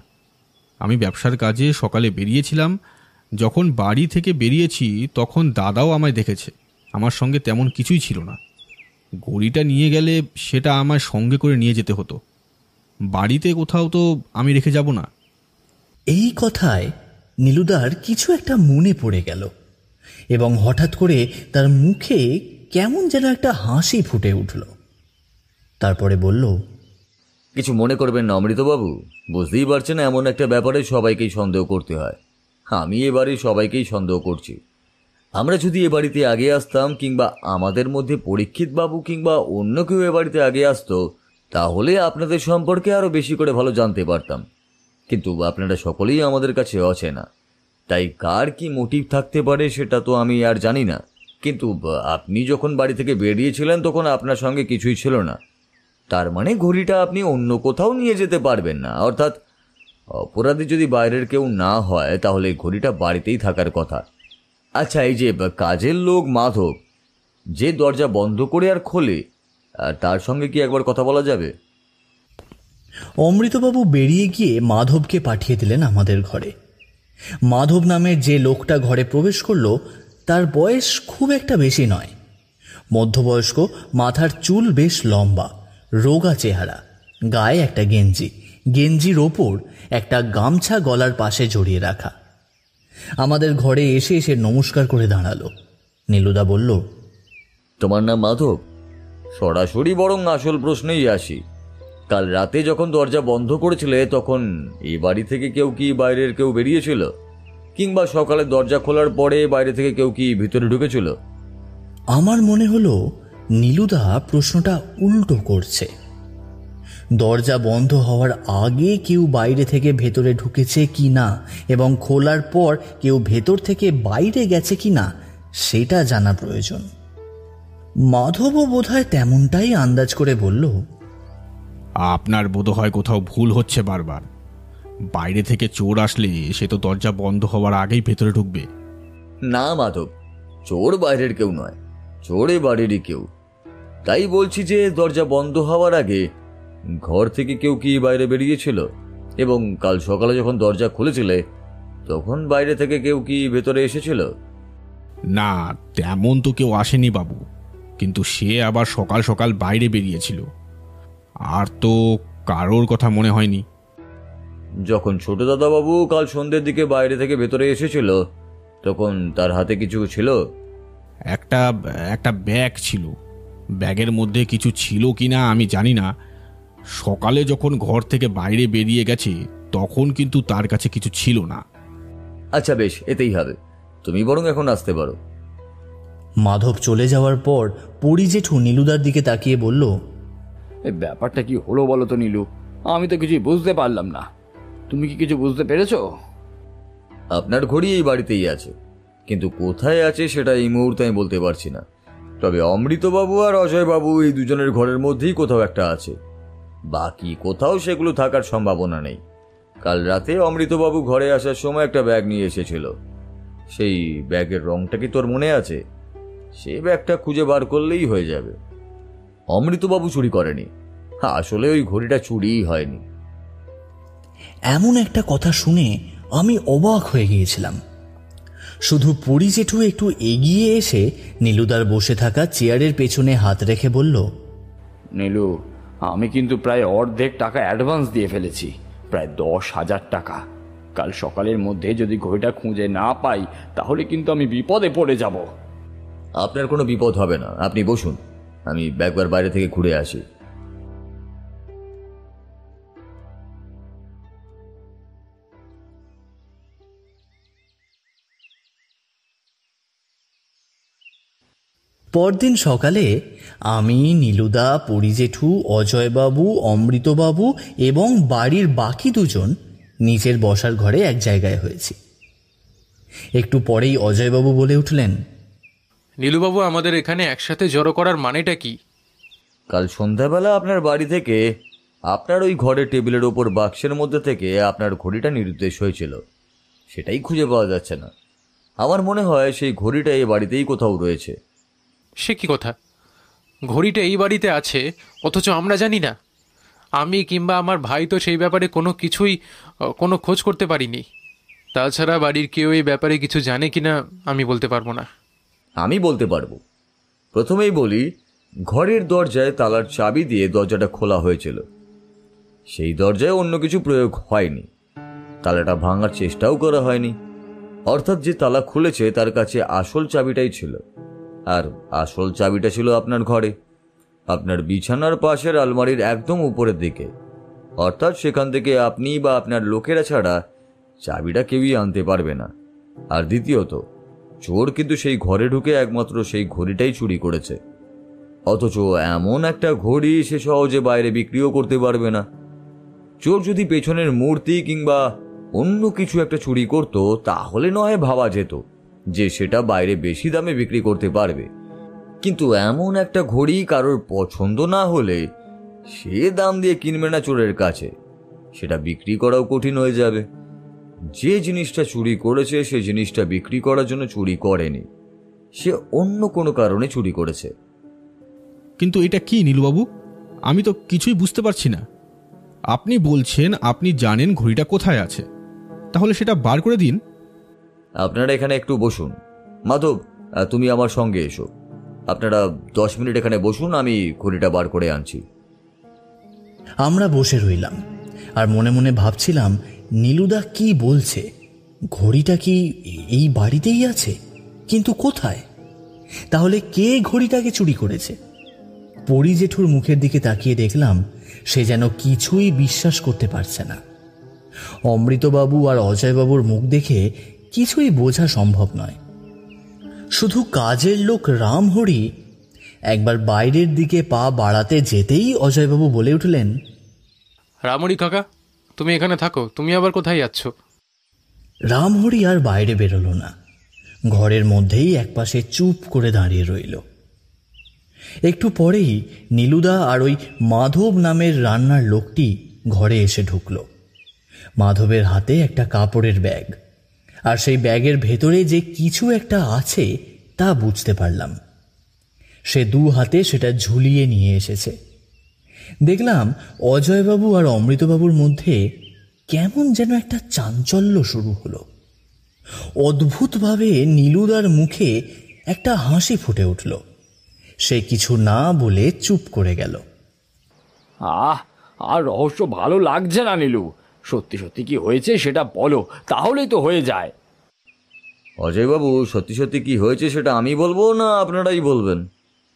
আমি ব্যবসার কাজে সকালে বেরিয়েছিলাম, যখন বাড়ি থেকে বেরিয়েছি তখন দাদাও আমায় দেখেছে, আমার সঙ্গে তেমন কিছুই ছিল না। ঘড়িটা নিয়ে গেলে সেটা আমায় সঙ্গে করে নিয়ে যেতে হতো, বাড়িতে কোথাও তো আমি রেখে যাব না। এই কথায় নীলুদার কিছু একটা মনে পড়ে গেল এবং হঠাৎ করে তার মুখে কেমন যেন একটা হাসি ফুটে উঠল। তারপরে বলল, কিছু মনে করবেন না অমৃতবাবু, বুঝতেই পারছেন এমন একটা ব্যাপারে সবাইকেই সন্দেহ করতে হয়। আমি এ বাড়ির সবাইকেই সন্দেহ করছি। আমরা যদি এ বাড়িতে আগে আসতাম, কিংবা আমাদের মধ্যে পরীক্ষিত বাবু কিংবা অন্য কেউ এ বাড়িতে আগে আসতো, তাহলে আপনাদের সম্পর্কে আরও বেশি করে ভালো জানতে পারতাম। কিন্তু আপনারা সকলেই আমাদের কাছে অচেনা, তাই কার কি মোটিভ থাকতে পারে সেটা তো আমি আর জানি না। কিন্তু আপনি যখন বাড়ি থেকে বেরিয়েছিলেন তখন আপনার সঙ্গে কিছুই ছিল না, তার মানে ঘড়িটা আপনি অন্য কোথাও নিয়ে যেতে পারবেন না। অর্থাৎ অপরাধী যদি বাইরের কেউ না হয়, তাহলে ঘড়িটা বাড়িতেই থাকার কথা। আচ্ছা, এই যে কাজের লোক মাধব, যে দরজা বন্ধ করে আর খোলে, তার সঙ্গে কি একবার কথা বলা যাবে? অমৃতবাবু বেরিয়ে গিয়ে মাধবকে পাঠিয়ে দিলেন আমাদের ঘরে। মাধব নামের যে লোকটা ঘরে প্রবেশ করল, তার বয়স খুব একটা বেশি নয়, মধ্যবয়স্ক, মাথার চুল বেশ লম্বা, রোগা চেহারা, গায়ে একটা গেঞ্জির ওপর একটা গামছা গলার পাশে জড়িয়ে রাখা। আমাদের ঘরে এসে এসে নমস্কার করে দাঁড়ালো। নীলুদা বলল, তোমার নাম মাধব? সরাসরি বরং আসল প্রশ্নেই আসি। কাল রাতে যখন দরজা বন্ধ করেছিলে, তখন এই বাড়ি থেকে কেউ কি বাইরের কেউ বেরিয়েছিল, কিংবা সকালে দরজা খোলার পরে বাইরে থেকে কেউ কি ভিতরে ঢুকেছিল? আমার মনে হলো নীলুদা প্রশ্নটা উল্টো করছে। দরজা বন্ধ হওয়ার আগে কেউ বাইরে থেকে ভেতরে ঢুকেছে কি না এবং খোলার পর কেউ ভেতর থেকে বাইরে গেছে কি না সেটা জানা প্রয়োজন। মাধবও বোধহয় তেমনটাই আন্দাজ করে বলল, আপনার বোধহয় কোথাও ভুল হচ্ছে বারবার। বাইরে থেকে চোর আসলে সে তো দরজা বন্ধ হওয়ার আগেই ভেতরে ঢুকবে। না মাধব, চোর বাইরের কেউ নয়, চোর এ বাড়িরই কেউ। তাই বলছি যে দরজা বন্ধ হওয়ার আগে ঘর থেকে কেউ কি বাইরে বেরিয়েছিল, এবং কাল সকালে যখন দরজা খুলেছিলে তখন বাইরে থেকে কেউ কি ভেতরে এসেছিল? না, তেমন তো কেউ আসেনি বাবু, কিন্তু সে আবার সকাল সকাল বাইরে বেরিয়েছিল। আর তো কারোর কথা মনে হয়নি। যখন ছোট দাদাবাবু কাল সন্ধ্যের দিকে বাইরে থেকে ভেতরে এসেছিল, তখন তার হাতে কিছু ছিল? একটা একটা ব্যাগ ছিল। ব্যাগের মধ্যে কিছু ছিল কিনা আমি জানি না। সকালে যখন ঘর থেকে বাইরে বেরিয়ে গেছে তখন কিন্তু তার কাছে কিছু ছিল না। আচ্ছা বেশ, এতেই হবে। তুমি বরং এখন আসতে পারো। মাধব চলে যাওয়ার পর পরি জেঠু নীলুদার দিকে তাকিয়ে বলল, এই ব্যাপারটা কি হলো বলো তো নীলু, আমি তো কিছুই বুঝতে পারলাম না। তুমি কি কিছু বুঝতে পেরেছো? আপনার ঘড়ি এই বাড়িতেই আছে, কিন্তু কোথায় আছে সেটা এই মুহূর্তে আমি বলতে পারছি না। তবে অমৃতবাবু আর অজয়বাবু এই দুজনের ঘরের মধ্যেই কোথাও একটা আছে। বাকি কোথাও সেগুলো থাকার সম্ভাবনা নেই। কাল রাতে অমৃতবাবু ঘরে আসার সময় একটা ব্যাগ নিয়ে এসেছিল। সেই ব্যাগের রংটা কি তোর মনে আছে? সেই ব্যাগটা খুঁজে বার করলেই হয়ে যাবে। অমৃতবাবু চুরি করেনি, আসলে ওই ঘড়িটা চুরিই হয়নি। এমন একটা কথা শুনে আমি অবাক হয়ে গিয়েছিলাম। শুধু পরি জেঠু একটু এগিয়ে এসে নীলুদার বসে থাকা চেয়ারের পেছনে হাত রেখে বলল, নীলু, আমি কিন্তু প্রায় অর্ধেক টাকা অ্যাডভান্স দিয়ে ফেলেছি, প্রায় 10,000 টাকা। কাল সকালের মধ্যে যদি ঘড়িটা খুঁজে না পাই তাহলে কিন্তু আমি বিপদে পড়ে যাব। আপনার কোনো বিপদ হবে না, আপনি বসুন, আমি একবার বাইরে থেকে ঘুরে আসি। পরদিন সকালে আমি, নীলুদা, পরি জেঠু, অজয়বাবু, অমৃতবাবু এবং বাড়ির বাকি দুজন নিচের বসার ঘরে এক জায়গায় হয়েছি। একটু পরেই অজয়বাবু বলে উঠলেন, নীলুবাবু, আমাদের এখানে একসাথে জড়ো করার মানেটা কি? কাল সন্ধ্যাবেলা আপনার বাড়ি থেকে আপনার ওই ঘরের টেবিলের ওপর বাক্সের মধ্যে থেকে আপনার ঘড়িটা নিরুদ্দেশ হয়েছিল, সেটাই খুঁজে পাওয়া যাচ্ছে না। আমার মনে হয় সেই ঘড়িটা এই বাড়িতেই কোথাও রয়েছে। সে কি কথা? ঘড়িটা এই বাড়িতে আছে অথচ আমরা জানি না? আমি কিংবা আমার ভাই তো সেই ব্যাপারে কোনো খোঁজ করতে পারিনি। তাছাড়া বাড়ির কেউ এই ব্যাপারে কিছু জানে কিনা আমি বলতে পারবো না। আমি বলতে পারবো। প্রথমেই বলি, ঘরের দরজায় তালার চাবি দিয়ে দরজাটা খোলা হয়েছিল। সেই দরজায় অন্য কিছু প্রয়োগ হয়নি, তালাটা ভাঙার চেষ্টাও করা হয়নি। অর্থাৎ যে তালা খুলেছে তার কাছে আসল চাবিটাই ছিল, আর আসল চাবিটা ছিল আপনার ঘরে, আপনার বিছানার পাশের আলমারির একদম উপরের দিকে। অর্থাৎ সেখান থেকে আপনি বা আপনার লোকেরা ছাড়া চাবিটা কেউই আনতে পারবে না। আর দ্বিতীয়ত, চোর কিন্তু সেই ঘরে ঢুকে একমাত্র সেই ঘড়িটাই চুরি করেছে। অথচ এমন একটা ঘড়ি সে সহজে বাইরে বিক্রিও করতে পারবে না। চোর যদি পেছনের মূর্তি কিংবা অন্য কিছু একটা চুরি করত তাহলে নয় ভাবা যেত যে সেটা বাইরে বেশি দামে বিক্রি করতে পারবে, কিন্তু এমন একটা ঘড়ি কারোর পছন্দ না হলে সে দাম দিয়ে কিনবে না চোরের কাছে, সেটা বিক্রি করাও কঠিন হয়ে যাবে। যে জিনিসটা চুরি করেছে সে জিনিসটা বিক্রি করার জন্য চুরি করেনি, সে অন্য কোনো কারণে চুরি করেছে। কিন্তু এটা কি নীলুবাবু? আমি তো কিছুই বুঝতে পারছি না। আপনি বলছেন আপনি জানেন ঘড়িটা কোথায় আছে, তাহলে সেটা বার করে দিন। আপনারা এখানে একটু বসুন। মাধব, তুমি আমার সঙ্গে এসো। আপনারা 10 মিনিট এখানে বসুন, আমি ঘড়িটা বার করে আনছি। আমরা বসে রইলাম আর মনে মনে ভাবছিলাম নীলুদা কি বলছে। ঘড়িটা কি এই বাড়িতেই আছে, কিন্তু কোথায়? তাহলে কে ঘড়িটাকে চুরি করেছে? পরি জেঠুর মুখের দিকে তাকিয়ে দেখলাম সে যেন কিছুই বিশ্বাস করতে পারছে না। অমৃতবাবু আর অজয়বাবুর মুখ দেখে কিছুই বোঝা সম্ভব নয়। শুধু কাজের লোক রামহরি একবার বাইরের দিকে পা বাড়াতে যেতেই অজয়বাবু বলে উঠলেন, রামহরি কাকা, তুমি এখানে থাকো, তুমি আবার কোথায় যাচ্ছ? রামহরি আর বাইরে বেরোলো না, ঘরের মধ্যেই একপাশে চুপ করে দাঁড়িয়ে রইল। একটু পরেই নীলুদা আর ওই মাধব নামের রান্নার লোকটি ঘরে এসে ঢুকল। মাধবের হাতে একটা কাপড়ের ব্যাগ, আর সেই ব্যাগের ভেতরে যে কিছু একটা আছে তা বুঝতে পারলাম। সে 2 হাতে সেটা ঝুলিয়ে নিয়ে এসেছে। দেখলাম অজয়বাবু আর অমৃতবাবুর মধ্যে কেমন যেন একটা চাঞ্চল্য শুরু হলো। অদ্ভুতভাবে নীলুদার মুখে একটা হাসি ফুটে উঠল। সে কিছু না বলে চুপ করে গেল। আর রহস্য ভালো লাগছে না নীলু, সত্যি সত্যি কি হয়েছে সেটা বলো, তাহলেই তো হয়ে যায়। অজয়বাবু, সত্যি সত্যি কি হয়েছে সেটা আমি বলবো না আপনারাই বলবেন?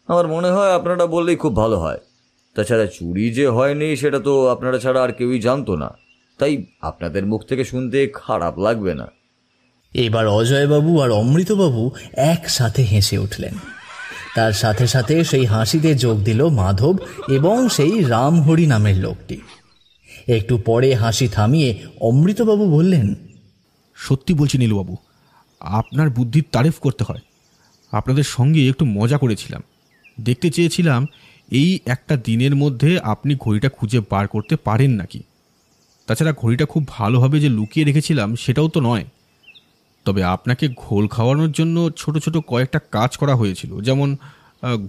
আমার মনে হয় আপনারা বললেই খুব ভালো হয়। তাছাড়া চুরি যে হয়নি সেটা তো আপনারা ছাড়া আর কেউই জানতো না, তাই আপনাদের মুখ থেকে শুনতে খারাপ লাগবে না। এবার অজয়বাবু আর অমৃতবাবু একসাথে হেসে উঠলেন। তার সাথে সাথে সেই হাসিতে যোগ দিল মাধব এবং সেই রামহরি নামের লোকটি। একটু পরে হাসি থামিয়ে অমৃতবাবু বললেন, সত্যি বলছি নীলুবাবু, আপনার বুদ্ধির তারিফ করতে হয়। আপনাদের সঙ্গে একটু মজা করেছিলাম, দেখতে চেয়েছিলাম এই একটা দিনের মধ্যে আপনি ঘড়িটা খুঁজে বার করতে পারেন নাকি। তাছাড়া ঘড়িটা খুব ভালোভাবে যে লুকিয়ে রেখেছিলাম সেটাও তো নয়। তবে আপনাকে ঘোল খাওয়ানোর জন্য ছোট ছোট কয়েকটা কাজ করা হয়েছিল, যেমন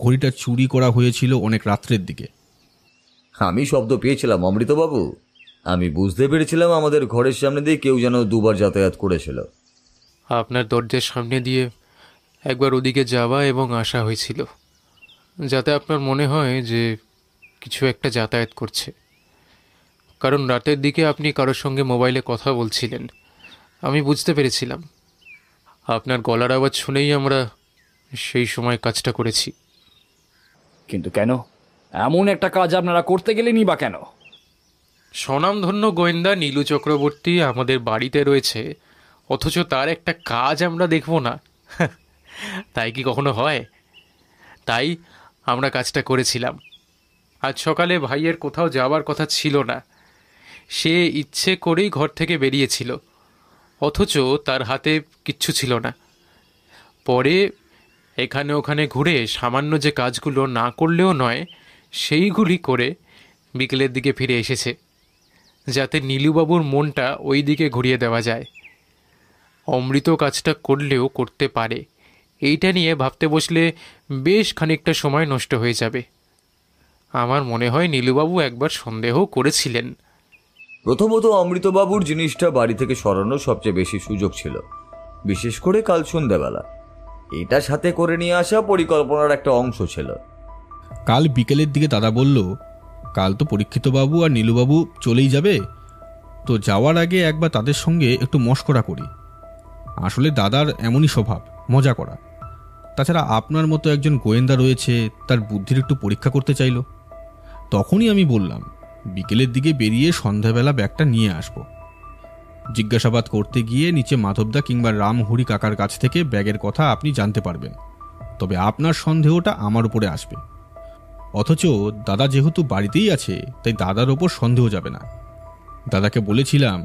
ঘড়িটা চুরি করা হয়েছিল অনেক রাত্রের দিকে। আমি শব্দ পেয়েছিলাম অমৃতবাবু, আমি বুঝতে পেরেছিলাম আমাদের ঘরের সামনে দিয়ে কেউ যেন দুবার যাতায়াত করেছিল। আপনার দরজার সামনে দিয়ে একবার ওদিকে যাওয়া এবং আসা হয়েছিল, যাতে আপনার মনে হয় যে কিছু একটা যাতায়াত করছে। কারণ রাতের দিকে আপনি কারোর সঙ্গে মোবাইলে কথা বলছিলেন, আমি বুঝতে পেরেছিলাম। আপনার গলার আওয়াজ শুনেই আমরা সেই সময় কাজটা করেছি। কিন্তু কেন এমন একটা কাজ আপনারা করতে গেলেনই বা কেন? স্বনামধন্য গোয়েন্দা নীলু চক্রবর্তী আমাদের বাড়িতে রয়েছে, অথচ তার একটা কাজ আমরা দেখব না, তাই কি কখনো হয়? তাই আমরা কাজটা করেছিলাম। আজ সকালে ভাইয়ের কোথাও যাওয়ার কথা ছিল না, সে ইচ্ছে করেই ঘর থেকে বেরিয়েছিল, অথচ তার হাতে কিচ্ছু ছিল না। পরে এখানে ওখানে ঘুরে সামান্য যে কাজগুলো না করলেও নয় সেইগুলি করে বিকেলের দিকে ফিরে এসেছে, যাতে নীলুবাবুর মনটা ওই দিকে ঘুরিয়ে দেওয়া যায়। অমৃত কাজটা করলেও করতে পারে, এইটা নিয়ে ভাবতে বসলে বেশ খানিকটা সময় নষ্ট হয়ে যাবে। আমার মনে হয় নীলুবাবু একবার সন্দেহ করেছিলেন। প্রথমত অমৃতবাবুর জিনিসটা বাড়ি থেকে সরানোর সবচেয়ে বেশি সুযোগ ছিল, বিশেষ করে কাল সন্ধ্যাবেলা। এটা সাথে করে নিয়ে আসা পরিকল্পনার একটা অংশ ছিল। কাল বিকেলের দিকে দাদা বলল, কাল তো পরীক্ষিতবাবু আর নীলুবাবু চলেই যাবে, তো যাওয়ার আগে একবার তাদের সঙ্গে একটু মশকরা করি। আসলে দাদার এমনই স্বভাব, মজা করা। তাছাড়া আপনার মতো একজন গোয়েন্দা রয়েছে, তার বুদ্ধির একটু পরীক্ষা করতে চাইল। তখনই আমি বললাম, বিকেলের দিকে বেরিয়ে সন্ধ্যাবেলা ব্যাগটা নিয়ে আসব। জিজ্ঞাসাবাদ করতে গিয়ে নিচে মাধবদা কিংবা রামহরি কাকার কাছ থেকে ব্যাগের কথা আপনি জানতে পারবেন, তবে আপনার সন্দেহটা আমার উপরে আসবে। অথচ দাদা যেহেতু বাড়িতেই আছে, তাই দাদার ওপর সন্দেহ যাবে না। দাদাকে বলেছিলাম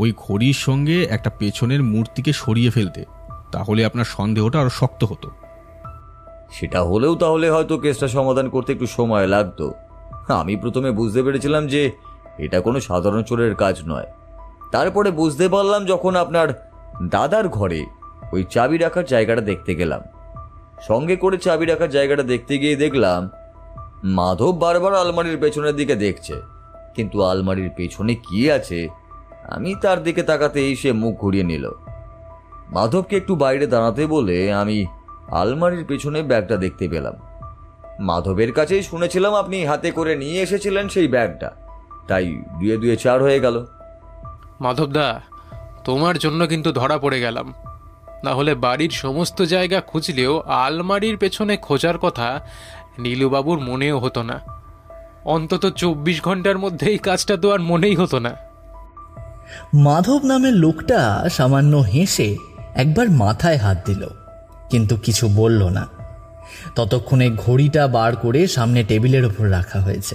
ওই ঘড়ির সঙ্গে একটা পেছনের মূর্তিকে সরিয়ে ফেলতে, তাহলে আপনার সন্দেহটা আরো শক্ত হতো। সেটা হলেও তাহলে হয়তো কেসটা সমাধান করতে একটু সময় লাগতো। আমি প্রথমে বুঝতে পেরেছিলাম যে এটা কোনো সাধারণ চোরের কাজ নয়। তারপরে বুঝতে পারলাম যখন আপনার দাদার ঘরে ওই চাবি রাখার জায়গাটা দেখতে গেলাম। সঙ্গে করে চাবি রাখার জায়গাটা দেখতে গিয়ে দেখলাম মাধব বারবার আলমারির পেছনের দিকে দেখছে, কিন্তু আলমারির পেছনে কি আছে আমি তার দিকে তাকাতেই সে মুখ ঘুরিয়ে নিল। মাধবকে একটু বাইরে দাঁড়াতে বলে আমি আলমারির পেছনে ব্যাগটা দেখতে পেলাম। মাধবের কাছেই শুনেছিলাম আপনি হাতে করে নিয়ে এসেছিলেন সেই ব্যাগটা, তাই 2 2 4 হয়ে গেল। মাধবদা, তোমার জন্য কিন্তু ধরা পড়ে গেলাম, না হলে বাড়ির সমস্ত জায়গা খুঁজলেও আলমারির পেছনে খোঁজার কথা নীলুবাবুর মনেও হতো না। অন্তত 24 ঘন্টার মধ্যে এই কাজটা তো আর মনেই হতো না। মাধব নামের লোকটা সামান্য হেসে একবার মাথায় হাত দিল, কিন্তু কিছু বলল না। ততক্ষণে ঘড়িটা বার করে সামনে টেবিলের উপর রাখা হয়েছে।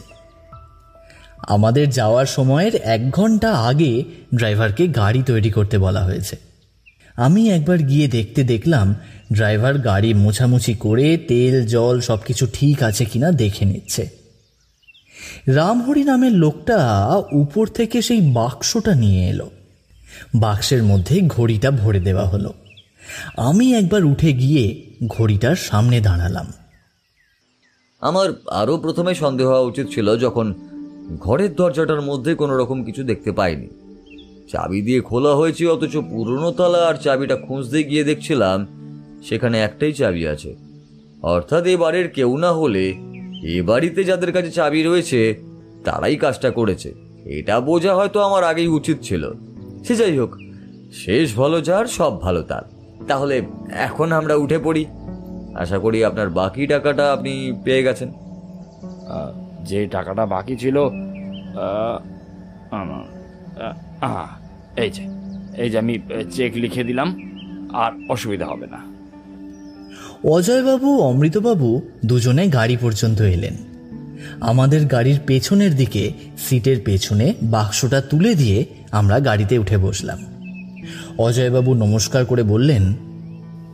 আমাদের যাওয়ার সময়ের 1 ঘন্টা আগে ড্রাইভারকে গাড়ি তৈরি করতে বলা হয়েছে। আমি একবার গিয়ে দেখলাম ড্রাইভার গাড়ি মোছামুছি করে তেল জল সবকিছু ঠিক আছে কিনা দেখে নিচ্ছে। রামহরি নামের লোকটা উপর থেকে সেই বাক্সটা নিয়ে এলো। বাক্সের মধ্যে ঘড়িটা ভরে দেওয়া হলো। আমি একবার উঠে গিয়ে ঘড়িটার সামনে দাঁড়ালাম। আমার আরও প্রথমে সন্দেহ হওয়া উচিত ছিল যখন ঘরের দরজাটার মধ্যে কোনো রকম কিছু দেখতে পাইনি। চাবি দিয়ে খোলা হয়েছে, অথচ পুরনো তালা আর চাবিটা খুঁজতে গিয়ে দেখছিলাম সেখানে একটাই চাবি আছে। অর্থাৎ এ বাড়ির কেউ না হলে এ বাড়িতে যাদের কাছে চাবি রয়েছে তারাই কাজটা করেছে, এটা বোঝা হয়তো আমার আগেই উচিত ছিল। সে যাই হোক, শেষ ভালো যার সব ভালো তার। তাহলে এখন আমরা উঠে পড়ি। আশা করি আপনার বাকি টাকাটা আপনি পেয়ে গেছেন। যে টাকাটা বাকি ছিল, এই যে আমি চেক লিখে দিলাম, আর অসুবিধা হবে না। অজয়বাবু অমৃতবাবু দুজনে গাড়ি পর্যন্ত এলেন। আমাদের গাড়ির পেছনের দিকে সিটের পেছনে বাক্সটা তুলে দিয়ে আমরা গাড়িতে উঠে বসলাম। অজয়বাবু নমস্কার করে বললেন,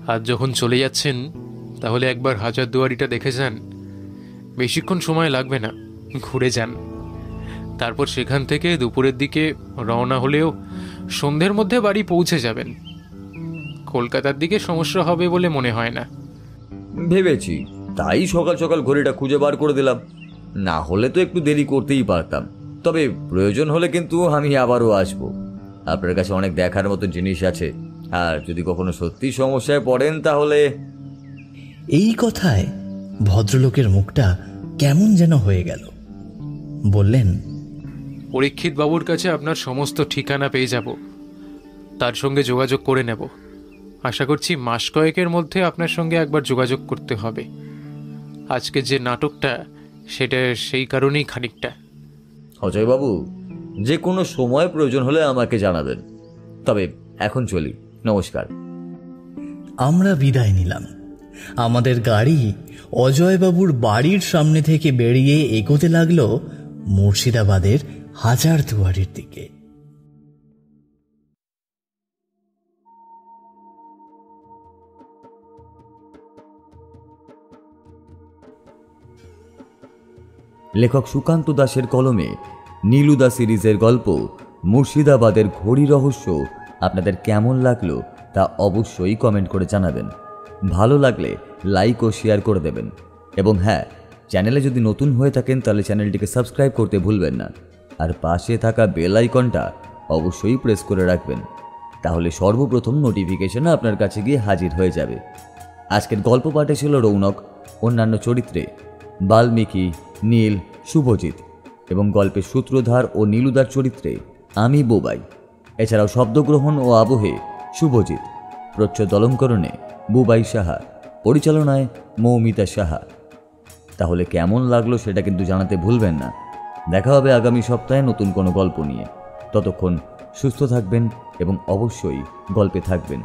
আজ যখন চলে যাচ্ছেন তাহলে একবার হাজারদুয়ারিটা দেখে যান। বেশিক্ষণ সময় লাগবে না, ঘুরে যান। তারপর সেখান থেকে দুপুরের দিকে রওনা হলেও সন্ধ্যের মধ্যে বাড়ি পৌঁছে যাবেন। কলকাতার দিকে সমস্যা হবে বলে মনে হয় না। ভেবেছি, তাই সকাল সকাল ঘড়িটা খুঁজে বার করে দিলাম। না হলে তো একটু দেরি করতেই পারতাম। তবে প্রয়োজন হলে কিন্তু আমি আবারও আসবো। আপনার কাছে অনেক দেখার মতো জিনিস আছে, আর যদি কখনো সত্যি সমস্যায় পড়েন তাহলে। এই কথায় ভদ্রলোকের মুখটা কেমন যেন হয়ে গেল। বললেন, পরীক্ষিত বাবুর কাছে আপনার সমস্ত ঠিকানা পেয়ে যাব, তার সঙ্গে যোগাযোগ করে নেব। আশা করছি মাস কয়েকের মধ্যে আপনার সঙ্গে একবার যোগাযোগ করতে হবে। আজকে যে নাটকটা, সেটা সেই কারণেই খানিকটা। অজয়বাবু, যে কোনো সময় প্রয়োজন হলে আমাকে জানাবেন। তবে এখন চলি, নমস্কার। আমরা বিদায় নিলাম। আমাদের গাড়ি অজয়বাবুর বাড়ির সামনে থেকে বেরিয়ে এগোতে লাগলো মুর্শিদাবাদের হাজারদুয়ারির দিকে। লেখক সুকান্ত দাসের কলমে নীলুদা সিরিজের গল্প মুর্শিদাবাদের ঘড়ি রহস্য আপনাদের কেমন লাগলো তা অবশ্যই কমেন্ট করে জানাবেন। ভালো লাগলে লাইক ও শেয়ার করে দেবেন। এবং হ্যাঁ, চ্যানেলে যদি নতুন হয়ে থাকেন তাহলে চ্যানেলটিকে সাবস্ক্রাইব করতে ভুলবেন না। আর পাশে থাকা বেল আইকনটা অবশ্যই প্রেস করে রাখবেন, তাহলে সর্বপ্রথম নোটিফিকেশন আপনার কাছে গিয়ে হাজির হয়ে যাবে। আজকের গল্প পাঠে ছিল রৌনক, অন্যান্য চরিত্রে বাল্মীকি, নীল, শুভজিৎ এবং গল্পের সূত্রধার ও নীলুদার চরিত্রে আমি বোবাই। এছাড়াও শব্দগ্রহণ ও আবহে শুভজিৎ, প্রচ্ছদ অলঙ্করণে বুবাই সাহা, পরিচালনায় মৌমিতা সাহা। তাহলে কেমন লাগলো সেটা কিন্তু জানাতে ভুলবেন না। দেখা হবে আগামী সপ্তাহে নতুন কোনো গল্প নিয়ে। ততক্ষণ সুস্থ থাকবেন এবং অবশ্যই গল্পে থাকবেন।